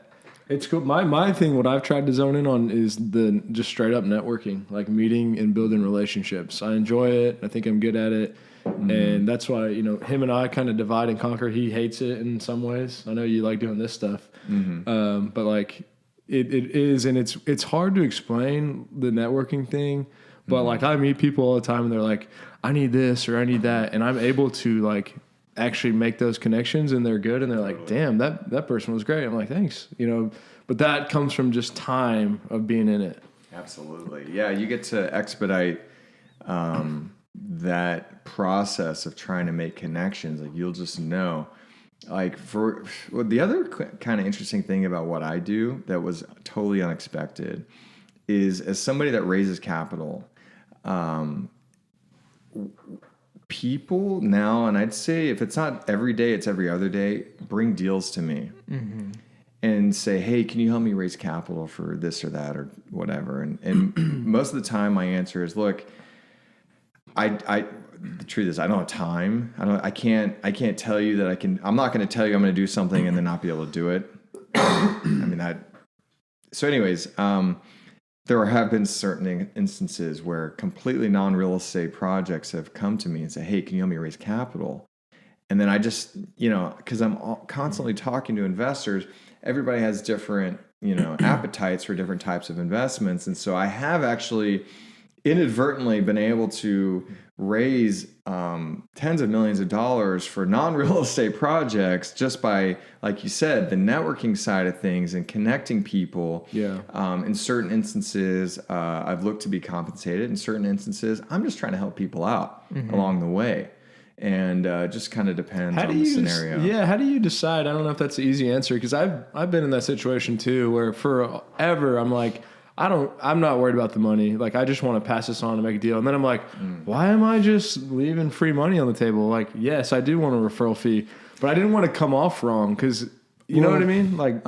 It's cool. My thing, what I've tried to zone in on is the just straight up networking, like meeting and building relationships. I enjoy it. I think I'm good at it. Mm-hmm. And that's why, you know, him and I kind of divide and conquer. He hates it in some ways. I know you like doing this stuff. Mm-hmm. But like it is, and it's hard to explain the networking thing. But mm-hmm. like I meet people all the time and they're like, I need this or I need that. And I'm able to like actually make those connections, and they're good, and they're like, damn, that person was great. I'm like, thanks, you know, but that comes from just time of being in it. Absolutely. Yeah. You get to expedite, that process of trying to make connections. Like you'll just know, like the other kind of interesting thing about what I do that was totally unexpected is, as somebody that raises capital, people now, and I'd say if it's not every day, it's every other day, bring deals to me mm-hmm. and say, hey, can you help me raise capital for this or that or whatever? And most of the time my answer is, look, the truth is I don't have time. I can't tell you that I'm not going to tell you I'm going to do something and then not be able to do it. So anyways, there have been certain instances where completely non-real estate projects have come to me and say, hey, can you help me raise capital? And then I just, you know, because I'm constantly talking to investors, everybody has different, you know, appetites for different types of investments. And so I have actually inadvertently been able to raise tens of millions of dollars for non-real estate projects just by, like you said, the networking side of things and connecting people. Yeah. In certain instances, I've looked to be compensated. In certain instances, I'm just trying to help people out mm-hmm. along the way. And just kind of depends on the scenario. How do you decide? I don't know if that's the easy answer, because I've been in that situation too, where forever I'm like, I'm not worried about the money. Like, I just want to pass this on and make a deal. And then I'm like, why am I just leaving free money on the table? Like, yes, I do want a referral fee, but I didn't want to come off wrong, because you know what I mean? Like,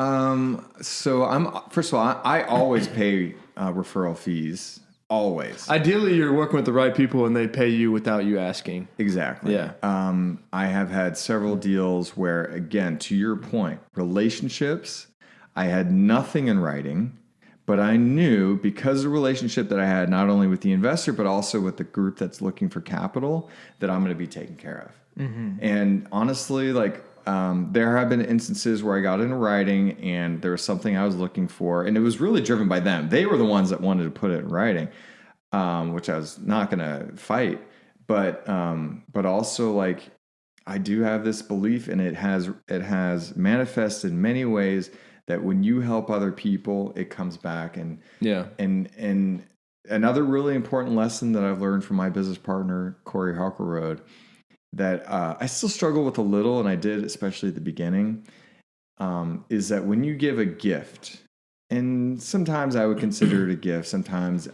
so first of all, I always pay referral fees. Always. Ideally, you're working with the right people and they pay you without you asking. Exactly. Yeah. I have had several deals where, again, to your point, relationships, I had nothing in writing. But I knew, because of the relationship that I had, not only with the investor, but also with the group that's looking for capital, that I'm going to be taken care of. Mm-hmm. And honestly, like, there have been instances where I got it in writing and there was something I was looking for, and it was really driven by them. They were the ones that wanted to put it in writing, which I was not going to fight. But also, like, I do have this belief, and it has manifested in many ways, that when you help other people, it comes back. And yeah. And another really important lesson that I've learned from my business partner, Corey Harkerroad, that I still struggle with a little, and I did, especially at the beginning, is that when you give a gift, and sometimes I would consider it a gift, sometimes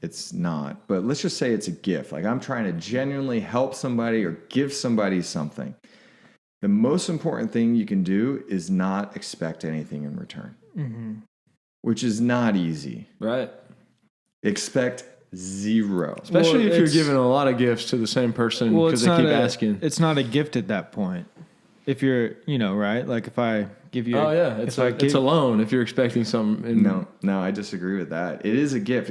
it's not, but let's just say it's a gift. Like, I'm trying to genuinely help somebody or give somebody something. The most important thing you can do is not expect anything in return, mm-hmm. which is not easy. Right. Expect zero. Especially if you're giving a lot of gifts to the same person because they keep asking. It's not a gift at that point. If you're, you know, right? Like, if I give you... it's a loan if you're expecting something. No, I disagree with that. It is a gift.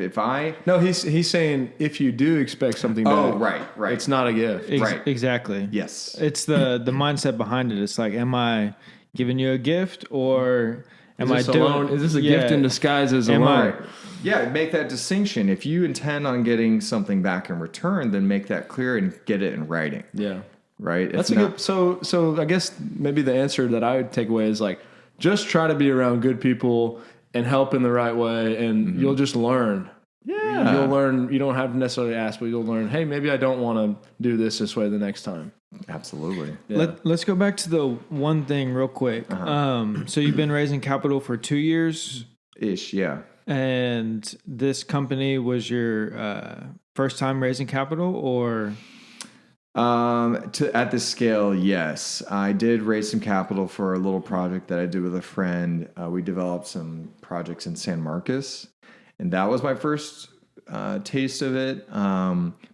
No, he's saying if you do expect something back. Oh, right. It's not a gift. Right. Exactly. Yes. It's the mindset behind it. It's like, am I giving you a gift, or am I doing... Is this a gift in disguise as a loan? Yeah, make that distinction. If you intend on getting something back in return, then make that clear and get it in writing. Yeah. Right. That's good. So I guess maybe the answer that I would take away is, like, just try to be around good people and help in the right way, and mm-hmm. you'll just learn. Yeah. You'll learn. You don't have to necessarily ask, but you'll learn. Hey, maybe I don't want to do this way the next time. Absolutely. Yeah. Let's go back to the one thing real quick. So you've been raising capital for 2 years, Ish, yeah. and this company was your first time raising capital, or At this scale, yes. I did raise some capital for a little project that I did with a friend. We developed some projects in San Marcos, and that was my first taste of it.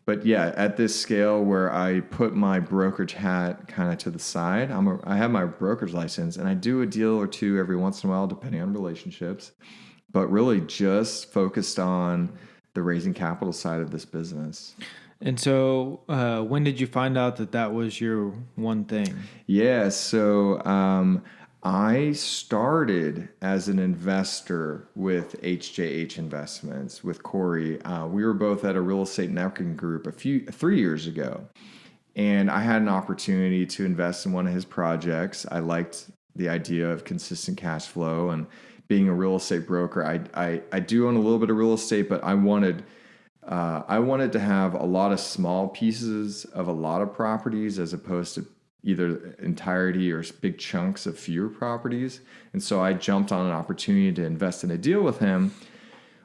But yeah, at this scale where I put my brokerage hat kind of to the side, I have my brokerage license, and I do a deal or two every once in a while, depending on relationships, but really just focused on the raising capital side of this business. and so when did you find out that was your one thing? Yeah, so I started as an investor with HJH Investments with Corey. We were both at a real estate networking group 3 years ago, and I had an opportunity to invest in one of his projects. I liked the idea of consistent cash flow and being a real estate broker. I do own a little bit of real estate, but I wanted to have a lot of small pieces of a lot of properties as opposed to either entirety or big chunks of fewer properties. And so I jumped on an opportunity to invest in a deal with him.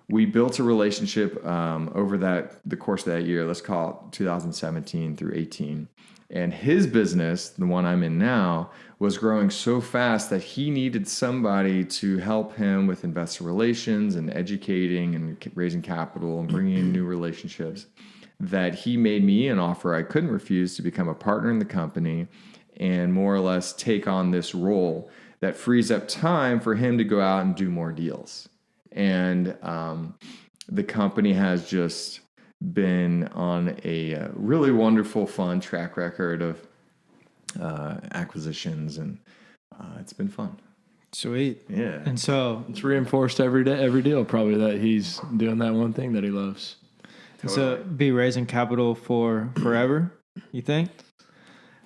We built a relationship over the course of that year, let's call it 2017 through 18. And his business, the one I'm in now, was growing so fast that he needed somebody to help him with investor relations and educating and raising capital and bringing in new relationships, that he made me an offer I couldn't refuse to become a partner in the company and more or less take on this role that frees up time for him to go out and do more deals. And the company has just been on a really wonderful, fun track record of acquisitions, and it's been fun. Sweet. Yeah. And so It's reinforced every deal, probably, that he's doing that one thing that he loves. So be raising capital for forever, you think?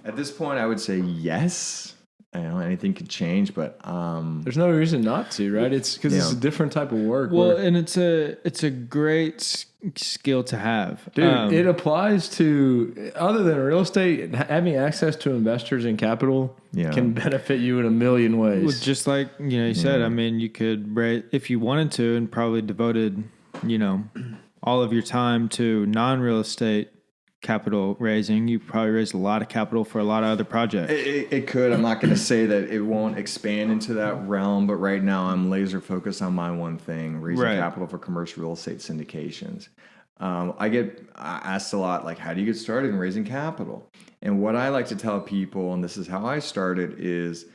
At this point, I would say yes. I know anything could change, but There's no reason not to, right? It's because it's a different type of work. Well, and it's a great skill to have. Dude, it applies to, other than real estate, having access to investors and capital can benefit you in a million ways. Well, just like you said, I mean, you could raise, if you wanted to, and probably devoted, all of your time to non-real estate capital raising, you probably raised a lot of capital for a lot of other projects. It could. I'm not going to say that it won't expand into that realm, but right now I'm laser focused on my one thing, raising capital for commercial real estate syndications. I get asked a lot, like, how do you get started in raising capital? And what I like to tell people, and this is how I started, is,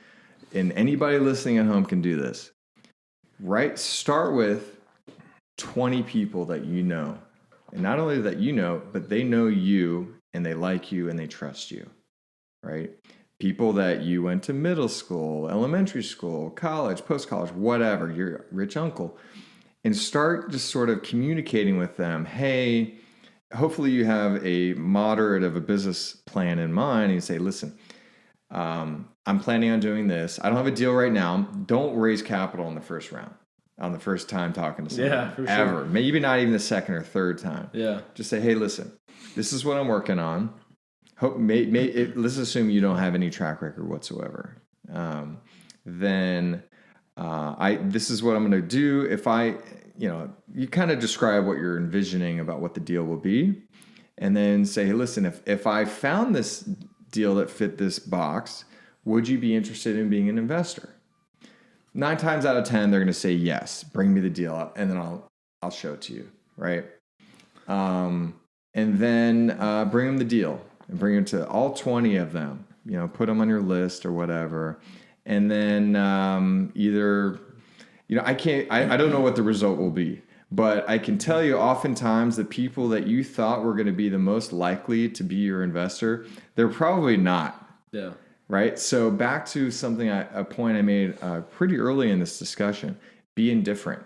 and anybody listening at home can do this, right? Start with 20 people that you know. And not only that you know, but they know you and they like you and they trust you, right? People that you went to middle school, elementary school, college, post-college, whatever, your rich uncle. And start just sort of communicating with them. Hey, hopefully you have a moderate of a business plan in mind. And you say, listen, I'm planning on doing this. I don't have a deal right now. Don't raise capital in the first round. On the first time talking to someone, for ever. sure. Maybe not even the second or third time. Yeah. Just say, hey, listen, this is what I'm working on. Let's assume you don't have any track record whatsoever. This is what I'm going to do. If you kind of describe what you're envisioning about what the deal will be, and then say, hey, listen, if I found this deal that fit this box, would you be interested in being an investor? 9 times out of 10, they're going to say yes. Bring me the deal up, and then I'll show it to you, right? And then bring them the deal, and bring them to all 20 of them. Put them on your list or whatever, and then either, I don't know what the result will be, but I can tell you, oftentimes the people that you thought were going to be the most likely to be your investor, they're probably not. Yeah. Right. So back to a point I made pretty early in this discussion, be indifferent.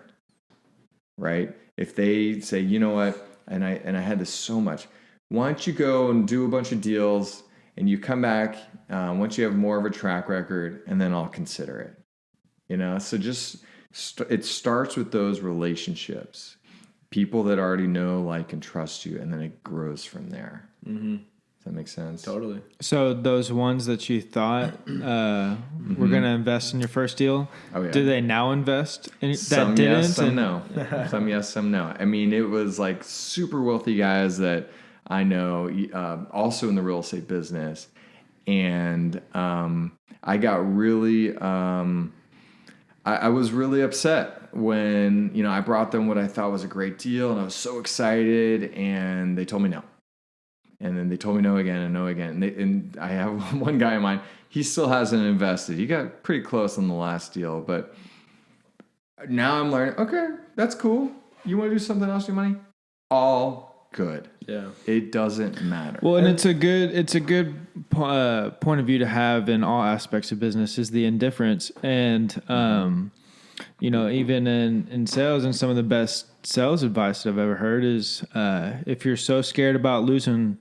Right. If they say, you know what, and I had this so much, why don't you go and do a bunch of deals and you come back once you have more of a track record, and then I'll consider it. So just it starts with those relationships. people that already know, like, and trust you, and then it grows from there. Mm-hmm. Does that make sense? Totally. So those ones that you thought were going to invest in your first deal, do they now invest in Some that didn't? yes, some no. Some yes, some no. I mean, it was like super wealthy guys that I know, also in the real estate business. And I got really, I was really upset when, I brought them what I thought was a great deal, and I was so excited, and they told me no. And then they told me no again and no again. And I have one guy in mind, he still hasn't invested. He got pretty close on the last deal, but now I'm learning, okay, that's cool. You want to do something else with your money? All good. Yeah. It doesn't matter. Well, and it's a good point of view to have in all aspects of business is the indifference. And, even in sales, and some of the best sales advice that I've ever heard is if you're so scared about losing,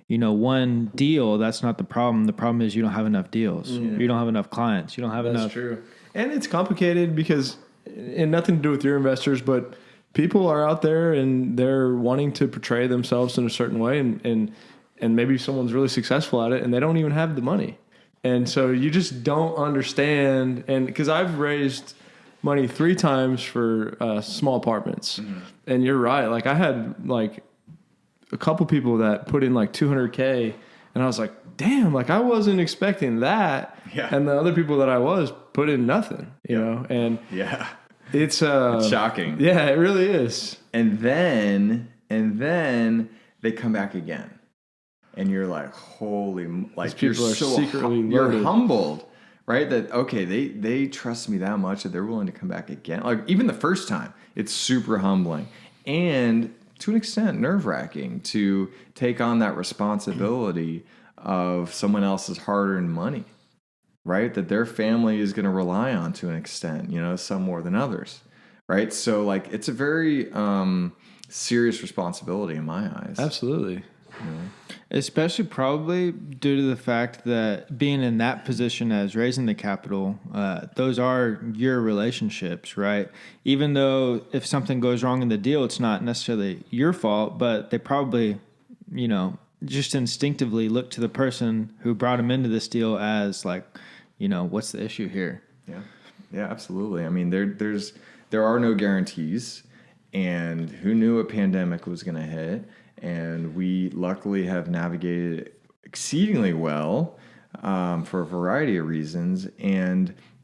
one deal, that's not the problem. The problem is you don't have enough deals. You don't have enough clients. You don't have enough. That's true. And it's complicated because, and nothing to do with your investors, but people are out there and they're wanting to portray themselves in a certain way, and maybe someone's really successful at it and they don't even have the money. And so you just don't understand. And because I've raised money 3 times for small apartments. Mm-hmm. And you're right. Like, I had like a couple people that put in like $200K, and I was like, damn, like I wasn't expecting that. Yeah. And the other people that I was put in nothing, you know, and yeah, it's shocking. Yeah, it really is. And then they come back again, and you're like, holy, like you're so you're humbled. Right? That, okay, they trust me that much that they're willing to come back again. Like, even the first time, it's super humbling. And to an extent, nerve-wracking to take on that responsibility of someone else's hard-earned money, right? That their family is going to rely on to an extent, some more than others, right? So, like, it's a very serious responsibility in my eyes. Absolutely. Especially probably due to the fact that being in that position as raising the capital, those are your relationships, right? Even though if something goes wrong in the deal, it's not necessarily your fault, but they probably, just instinctively look to the person who brought them into this deal as like, what's the issue here? Yeah, absolutely. I mean, there are no guarantees, and who knew a pandemic was going to hit? And we luckily have navigated it exceedingly well for a variety of reasons.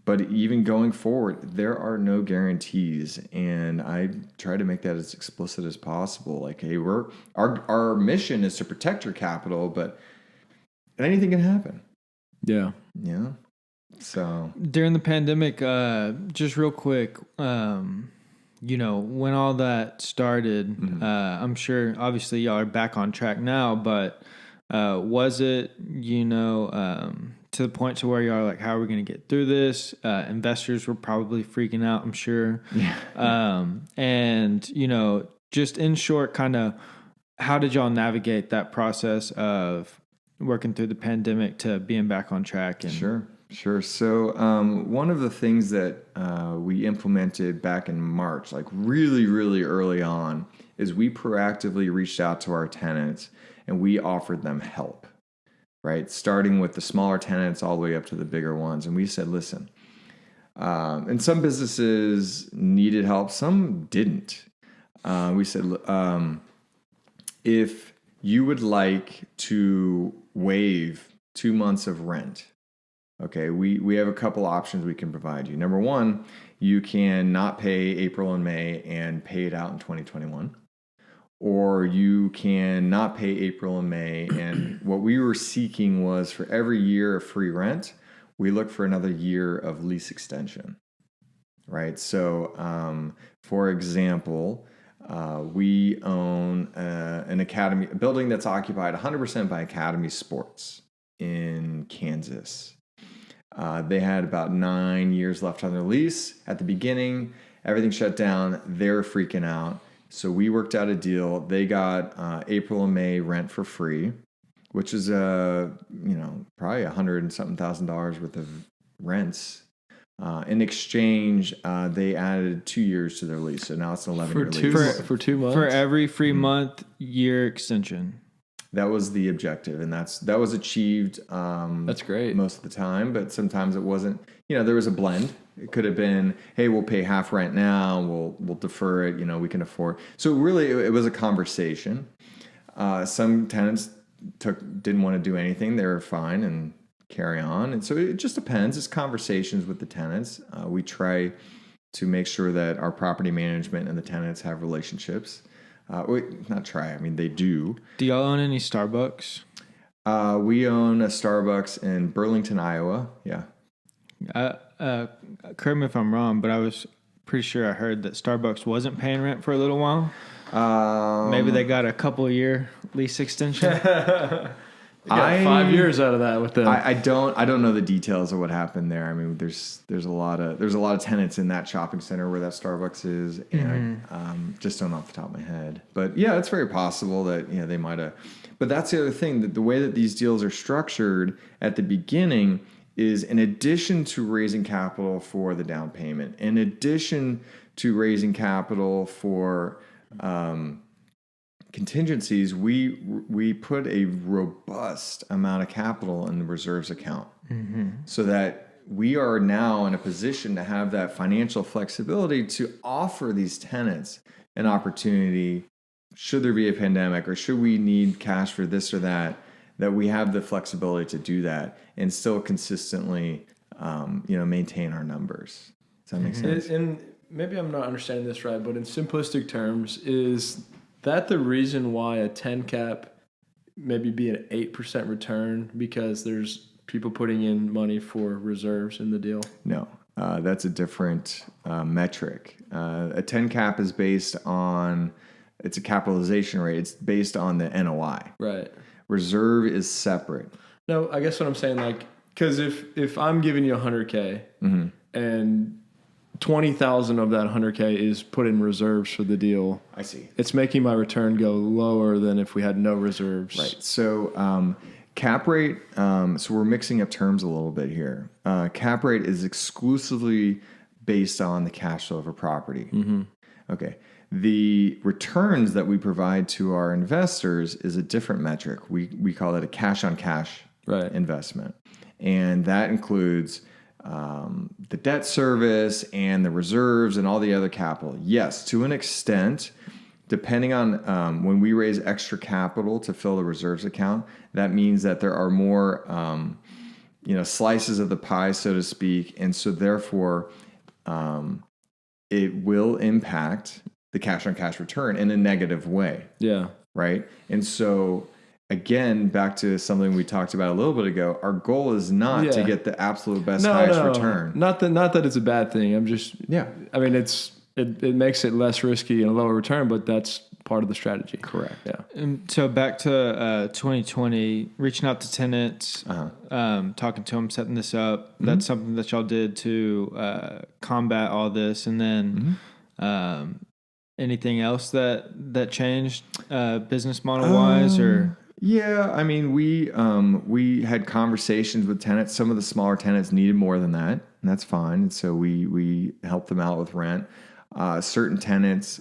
But even going forward, there are no guarantees. And I try to make that as explicit as possible. Like, hey, our mission is to protect your capital, but anything can happen. Yeah. Yeah. So during the pandemic, just real quick, when all that started, mm-hmm. I'm sure obviously y'all are back on track now, but was it, to the point to where y'all are like, how are we going to get through this? Investors were probably freaking out, I'm sure. Yeah. And, just in short, kind of how did y'all navigate that process of working through the pandemic to being back on track? And Sure. So one of the things that we implemented back in March, like really, really early on, is we proactively reached out to our tenants and we offered them help, right? Starting with the smaller tenants all the way up to the bigger ones. And we said, listen, and some businesses needed help, some didn't. We said, if you would like to waive 2 months of rent, okay, we have a couple options we can provide you. Number one, you can not pay April and May and pay it out in 2021. Or you can not pay April and May. And what we were seeking was for every year of free rent, we look for another year of lease extension, right? So, for example, we own a building that's occupied 100% by Academy Sports in Kansas. They had about 9 years left on their lease. At the beginning, everything shut down. They're freaking out. So we worked out a deal. They got April and May rent for free, which is probably $100 and something thousand worth of rents In exchange, they added 2 years to their lease, so now it's an 11-year lease. For 2 months? For every free month, year extension. That was the objective, and that was achieved. That's great. Most of the time, but sometimes it wasn't. There was a blend. It could have been, hey, we'll pay half rent now. We'll defer it. We can afford. So really, it was a conversation. Some tenants didn't want to do anything. They were fine and carry on. And so it just depends. It's conversations with the tenants. We try to make sure that our property management and the tenants have relationships. Not try. I mean, they do. Do y'all own any Starbucks? We own a Starbucks in Burlington, Iowa. Yeah. Correct me if I'm wrong, but I was pretty sure I heard that Starbucks wasn't paying rent for a little while. Maybe they got a couple-year lease extension. You got 5 years out of that with them. I don't know the details of what happened there. I mean, there's a lot of tenants in that shopping center where that Starbucks is, and I just don't know off the top of my head. But yeah, it's very possible that they might have. But that's the other thing, that the way that these deals are structured at the beginning is, in addition to raising capital for the down payment, in addition to raising capital for contingencies, we put a robust amount of capital in the reserves account, so that we are now in a position to have that financial flexibility to offer these tenants an opportunity, should there be a pandemic or should we need cash for this or that we have the flexibility to do that and still consistently maintain our numbers. Does that make sense? And maybe I'm not understanding this right, but in simplistic terms, is that the reason why a 10 cap maybe be an 8% return, because there's people putting in money for reserves in the deal? No, that's a different metric. A 10 cap is based on, it's a capitalization rate. It's based on the NOI. Right. Reserve is separate. No, I guess what I'm saying, because if I'm giving you $100K and 20,000 of that 100K is put in reserves for the deal. I see. It's making my return go lower than if we had no reserves. Right. So cap rate. So we're mixing up terms a little bit here. Cap rate is exclusively based on the cash flow of a property. Okay. The returns that we provide to our investors is a different metric. We call it a cash on cash investment, and that includes the debt service and the reserves and all the other capital. Yes, to an extent, depending on when we raise extra capital to fill the reserves account, that means that there are more slices of the pie, so to speak, and so therefore it will impact the cash on cash return in a negative way. Yeah. Right. And so again, back to something we talked about a little bit ago, our goal is not to get the absolute best highest return. Not that it's a bad thing. I'm just, I mean, it makes it less risky and a lower return, but that's part of the strategy. Correct. Yeah. And so back to 2020, reaching out to tenants, talking to them, setting this up. That's something that y'all did to combat all this. And then anything else that changed business model wise, or? Yeah, I mean, we had conversations with tenants. Some of the smaller tenants needed more than that, and that's fine. And so we helped them out with rent. Certain tenants,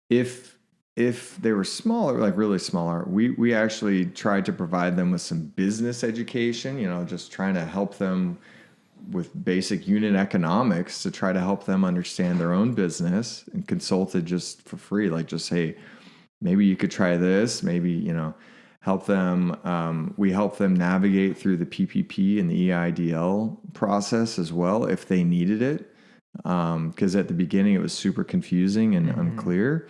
if they were smaller, like really smaller, we actually tried to provide them with some business education. Just trying to help them with basic unit economics to try to help them understand their own business, and consulted just for free. Like, just, hey, maybe you could try this, maybe, help them. We help them navigate through the PPP and the EIDL process as well, if they needed it. Because at the beginning it was super confusing and unclear,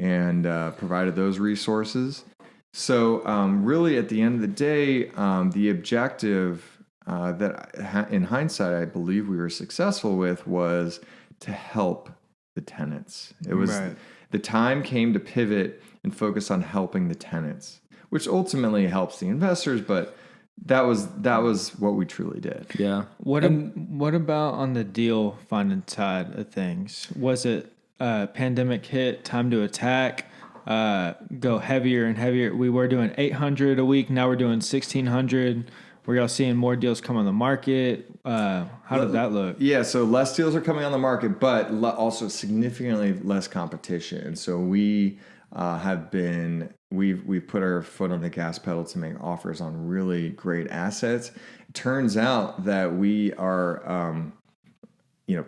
and provided those resources. So really at the end of the day, the objective that in hindsight, I believe we were successful with, was to help the tenants. It was the time came to pivot and focus on helping the tenants, which ultimately helps the investors. But that was what we truly did. Yeah. What about on the deal finding side of things? Was it pandemic hit, time to attack, go heavier and heavier? We were doing 800 a week. Now we're doing 1,600. Were y'all seeing more deals come on the market? How did that look? Yeah, so less deals are coming on the market, but also significantly less competition. And so we we've put our foot on the gas pedal to make offers on really great assets. It turns out that we are,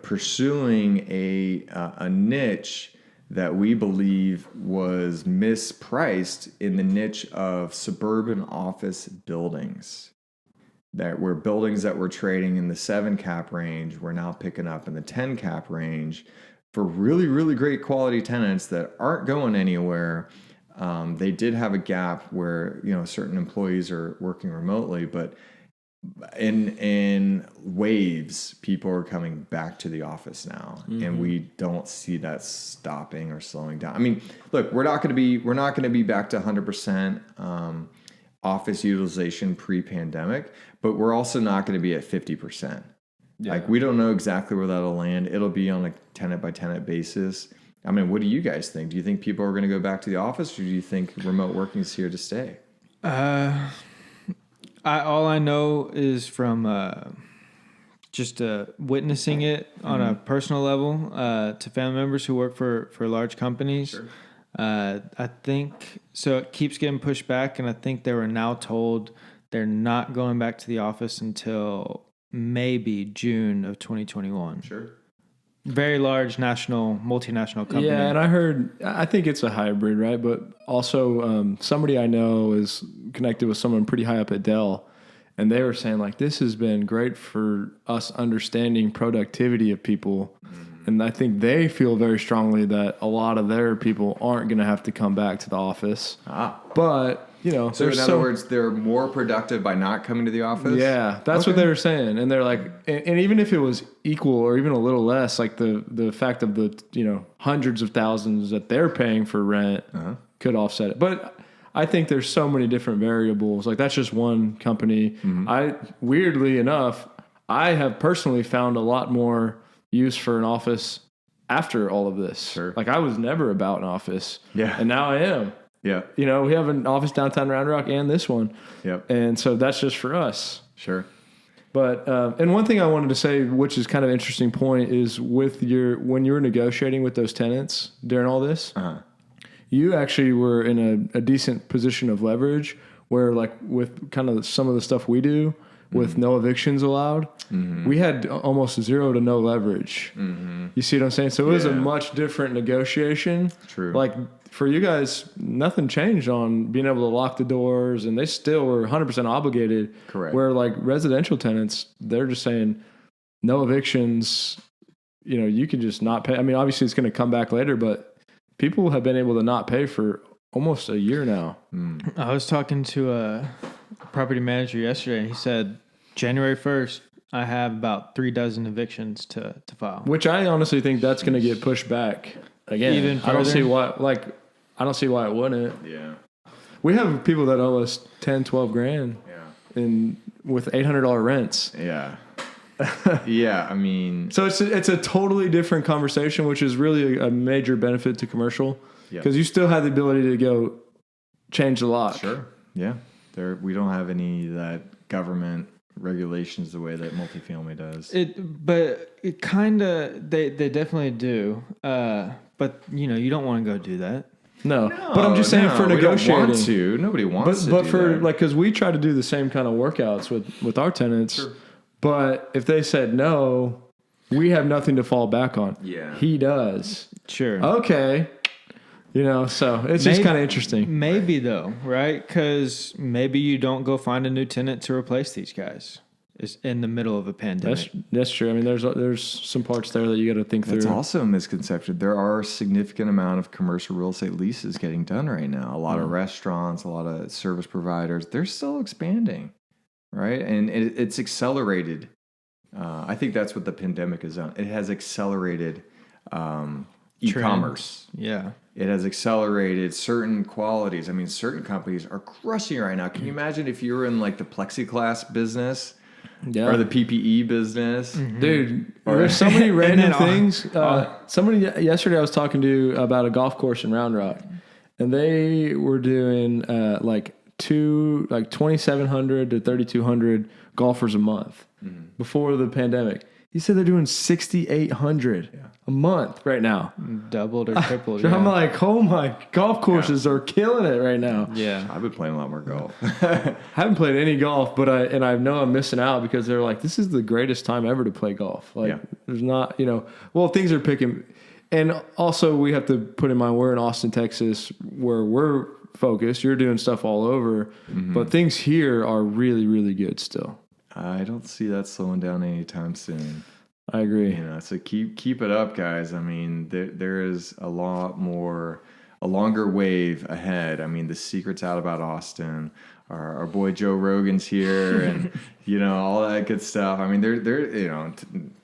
pursuing a niche that we believe was mispriced in the niche of suburban office buildings. That were buildings that were trading in the 7 cap range, we're now picking up in the 10 cap range for really, really great quality tenants that aren't going anywhere. They did have a gap where, certain employees are working remotely, but in waves, people are coming back to the office now, and we don't see that stopping or slowing down. I mean, look, we're not going to be back to 100% office utilization pre-pandemic, but we're also not going to be at 50%. Yeah. Like, we don't know exactly where that'll land. It'll be on a tenant by tenant basis. I mean, what do you guys think? Do you think people are going to go back to the office, or do you think remote working is here to stay? All I know is from just witnessing it on a personal level to family members who work for large companies. Sure. I think so. It keeps getting pushed back, and I think they were now told they're not going back to the office until maybe June of 2021. Sure. Very large multinational company. Yeah, and I think it's a hybrid, right? But also somebody I know is connected with someone pretty high up at Dell, and they were saying, like, this has been great for us understanding productivity of people. And I think they feel very strongly that a lot of their people aren't going to have to come back to the office. But, so in other words, they're more productive by not coming to the office? Yeah, that's what they were saying. And they're like, and even if it was equal or even a little less, like the fact of the, hundreds of thousands that they're paying for rent could offset it. But I think there's so many different variables. Like, that's just one company. Weirdly enough, I have personally found a lot more use for an office after all of this. Sure. Like, I was never about an office. Yeah. And now I am. Yeah. We have an office downtown Round Rock and this one. Yep. And so that's just for us. Sure. But, and one thing I wanted to say, which is kind of an interesting point, is when you were negotiating with those tenants during all this, you actually were in a decent position of leverage where, like, with kind of some of the stuff we do, with no evictions allowed, we had almost 0 to no leverage. You see what I'm saying? So it was a much different negotiation. True. Like, for you guys, nothing changed on being able to lock the doors, and they still were 100% obligated. Correct. Where, like, residential tenants, they're just saying no evictions. You can just not pay. I mean, obviously it's going to come back later, but people have been able to not pay for almost a year now. I was talking to a property manager yesterday. He said January 1st, I have about 36 evictions to file. Which I honestly think that's going to get pushed back again. Even further? I don't see why it wouldn't. Yeah. We have people that owe us 10, 12 grand. Yeah. With $800 rents. Yeah. Yeah, I mean, so it's a totally different conversation, which is really a major benefit to commercial, because you still have the ability to go change the lock. Sure. Yeah. We don't have any of that government regulations the way that multifamily does. But it kind of they definitely do. But you don't want to go do that. No, but I'm just saying for negotiating. Nobody wants to. But do for that. because we try to do the same kind of workouts with our tenants. Sure. But if they said no, we have nothing to fall back on. Yeah, he does. Sure. Okay. So it's just kind of interesting. Maybe though, right? Because maybe you don't go find a new tenant to replace these guys. Is in the middle of a pandemic. That's true. I mean, there's some parts there that you got to think through. That's also a misconception. There are a significant amount of commercial real estate leases getting done right now. A lot of restaurants, a lot of service providers, they're still expanding, right? And it's accelerated. I think that's what the pandemic has done. It has accelerated e-commerce. Yeah. It has accelerated certain qualities. I mean, certain companies are crushing it right now. Can you imagine if you were in like the plexiglass business? Yeah. Or the PPE business. Dude, there's so many random things. Somebody yesterday I was talking to about a golf course in Round Rock, and they were doing like 2,700 to 3,200 golfers a month before the pandemic. He said they're doing 6,800 a month right now. Doubled or tripled. So I'm like, oh my, golf courses are killing it right now. Yeah. I've been playing a lot more golf. I haven't played any golf, but I know I'm missing out because they're like, this is the greatest time ever to play golf. Like, there's not, things are picking. And also, we have to put in mind, we're in Austin, Texas, where we're focused. You're doing stuff all over, but things here are really, really good still. I don't see that slowing down anytime soon. I agree. So keep it up, guys. I mean, there is a longer wave ahead. I mean, the secret's out about Austin. Our boy Joe Rogan's here, and all that good stuff. I mean, they're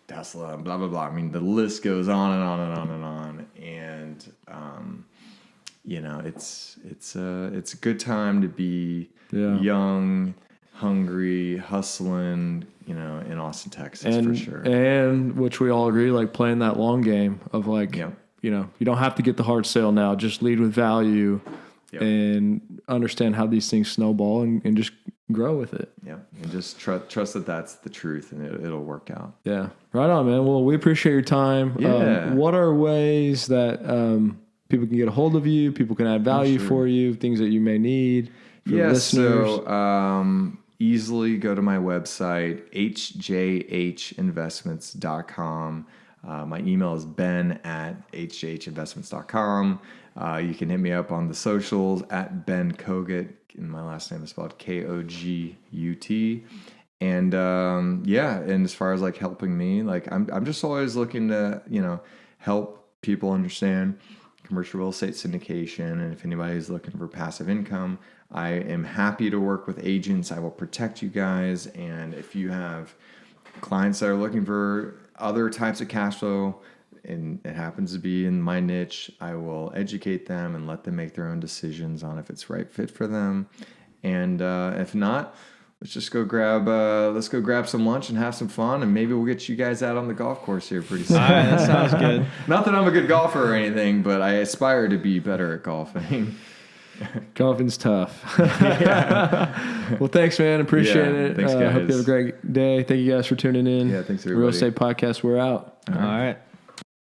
Tesla, blah blah blah. I mean, the list goes on and on and on and on. And it's a good time to be young, hungry, hustling, in Austin, Texas, for sure. And which we all agree, like playing that long game of like, you don't have to get the hard sale now. Just lead with value and understand how these things snowball and just grow with it. Yeah. And just trust that that's the truth and it'll work out. Yeah. Right on, man. Well, we appreciate your time. Yeah. What are ways that people can get a hold of you, people can add value for you, things that you may need for listeners? So easily go to my website, hjhinvestments.com. My email is ben@hjhinvestments.com. You can hit me up on the socials at Ben Kogut, and my last name is spelled Kogut. And and as far as like helping me, like I'm just always looking to help people understand commercial real estate syndication, and if anybody's looking for passive income, I am happy to work with agents. I will protect you guys, and if you have clients that are looking for other types of cash flow, and it happens to be in my niche, I will educate them and let them make their own decisions on if it's right fit for them. And if not, let's go grab some lunch and have some fun, and maybe we'll get you guys out on the golf course here pretty soon. All right, that sounds good. Not that I'm a good golfer or anything, but I aspire to be better at golfing. Golfing's tough. Well, thanks, man. Appreciate it. Thanks, guys. Hope you have a great day. Thank you guys for tuning in. Yeah, thanks, everybody. Real Estate Podcast, we're out. All right.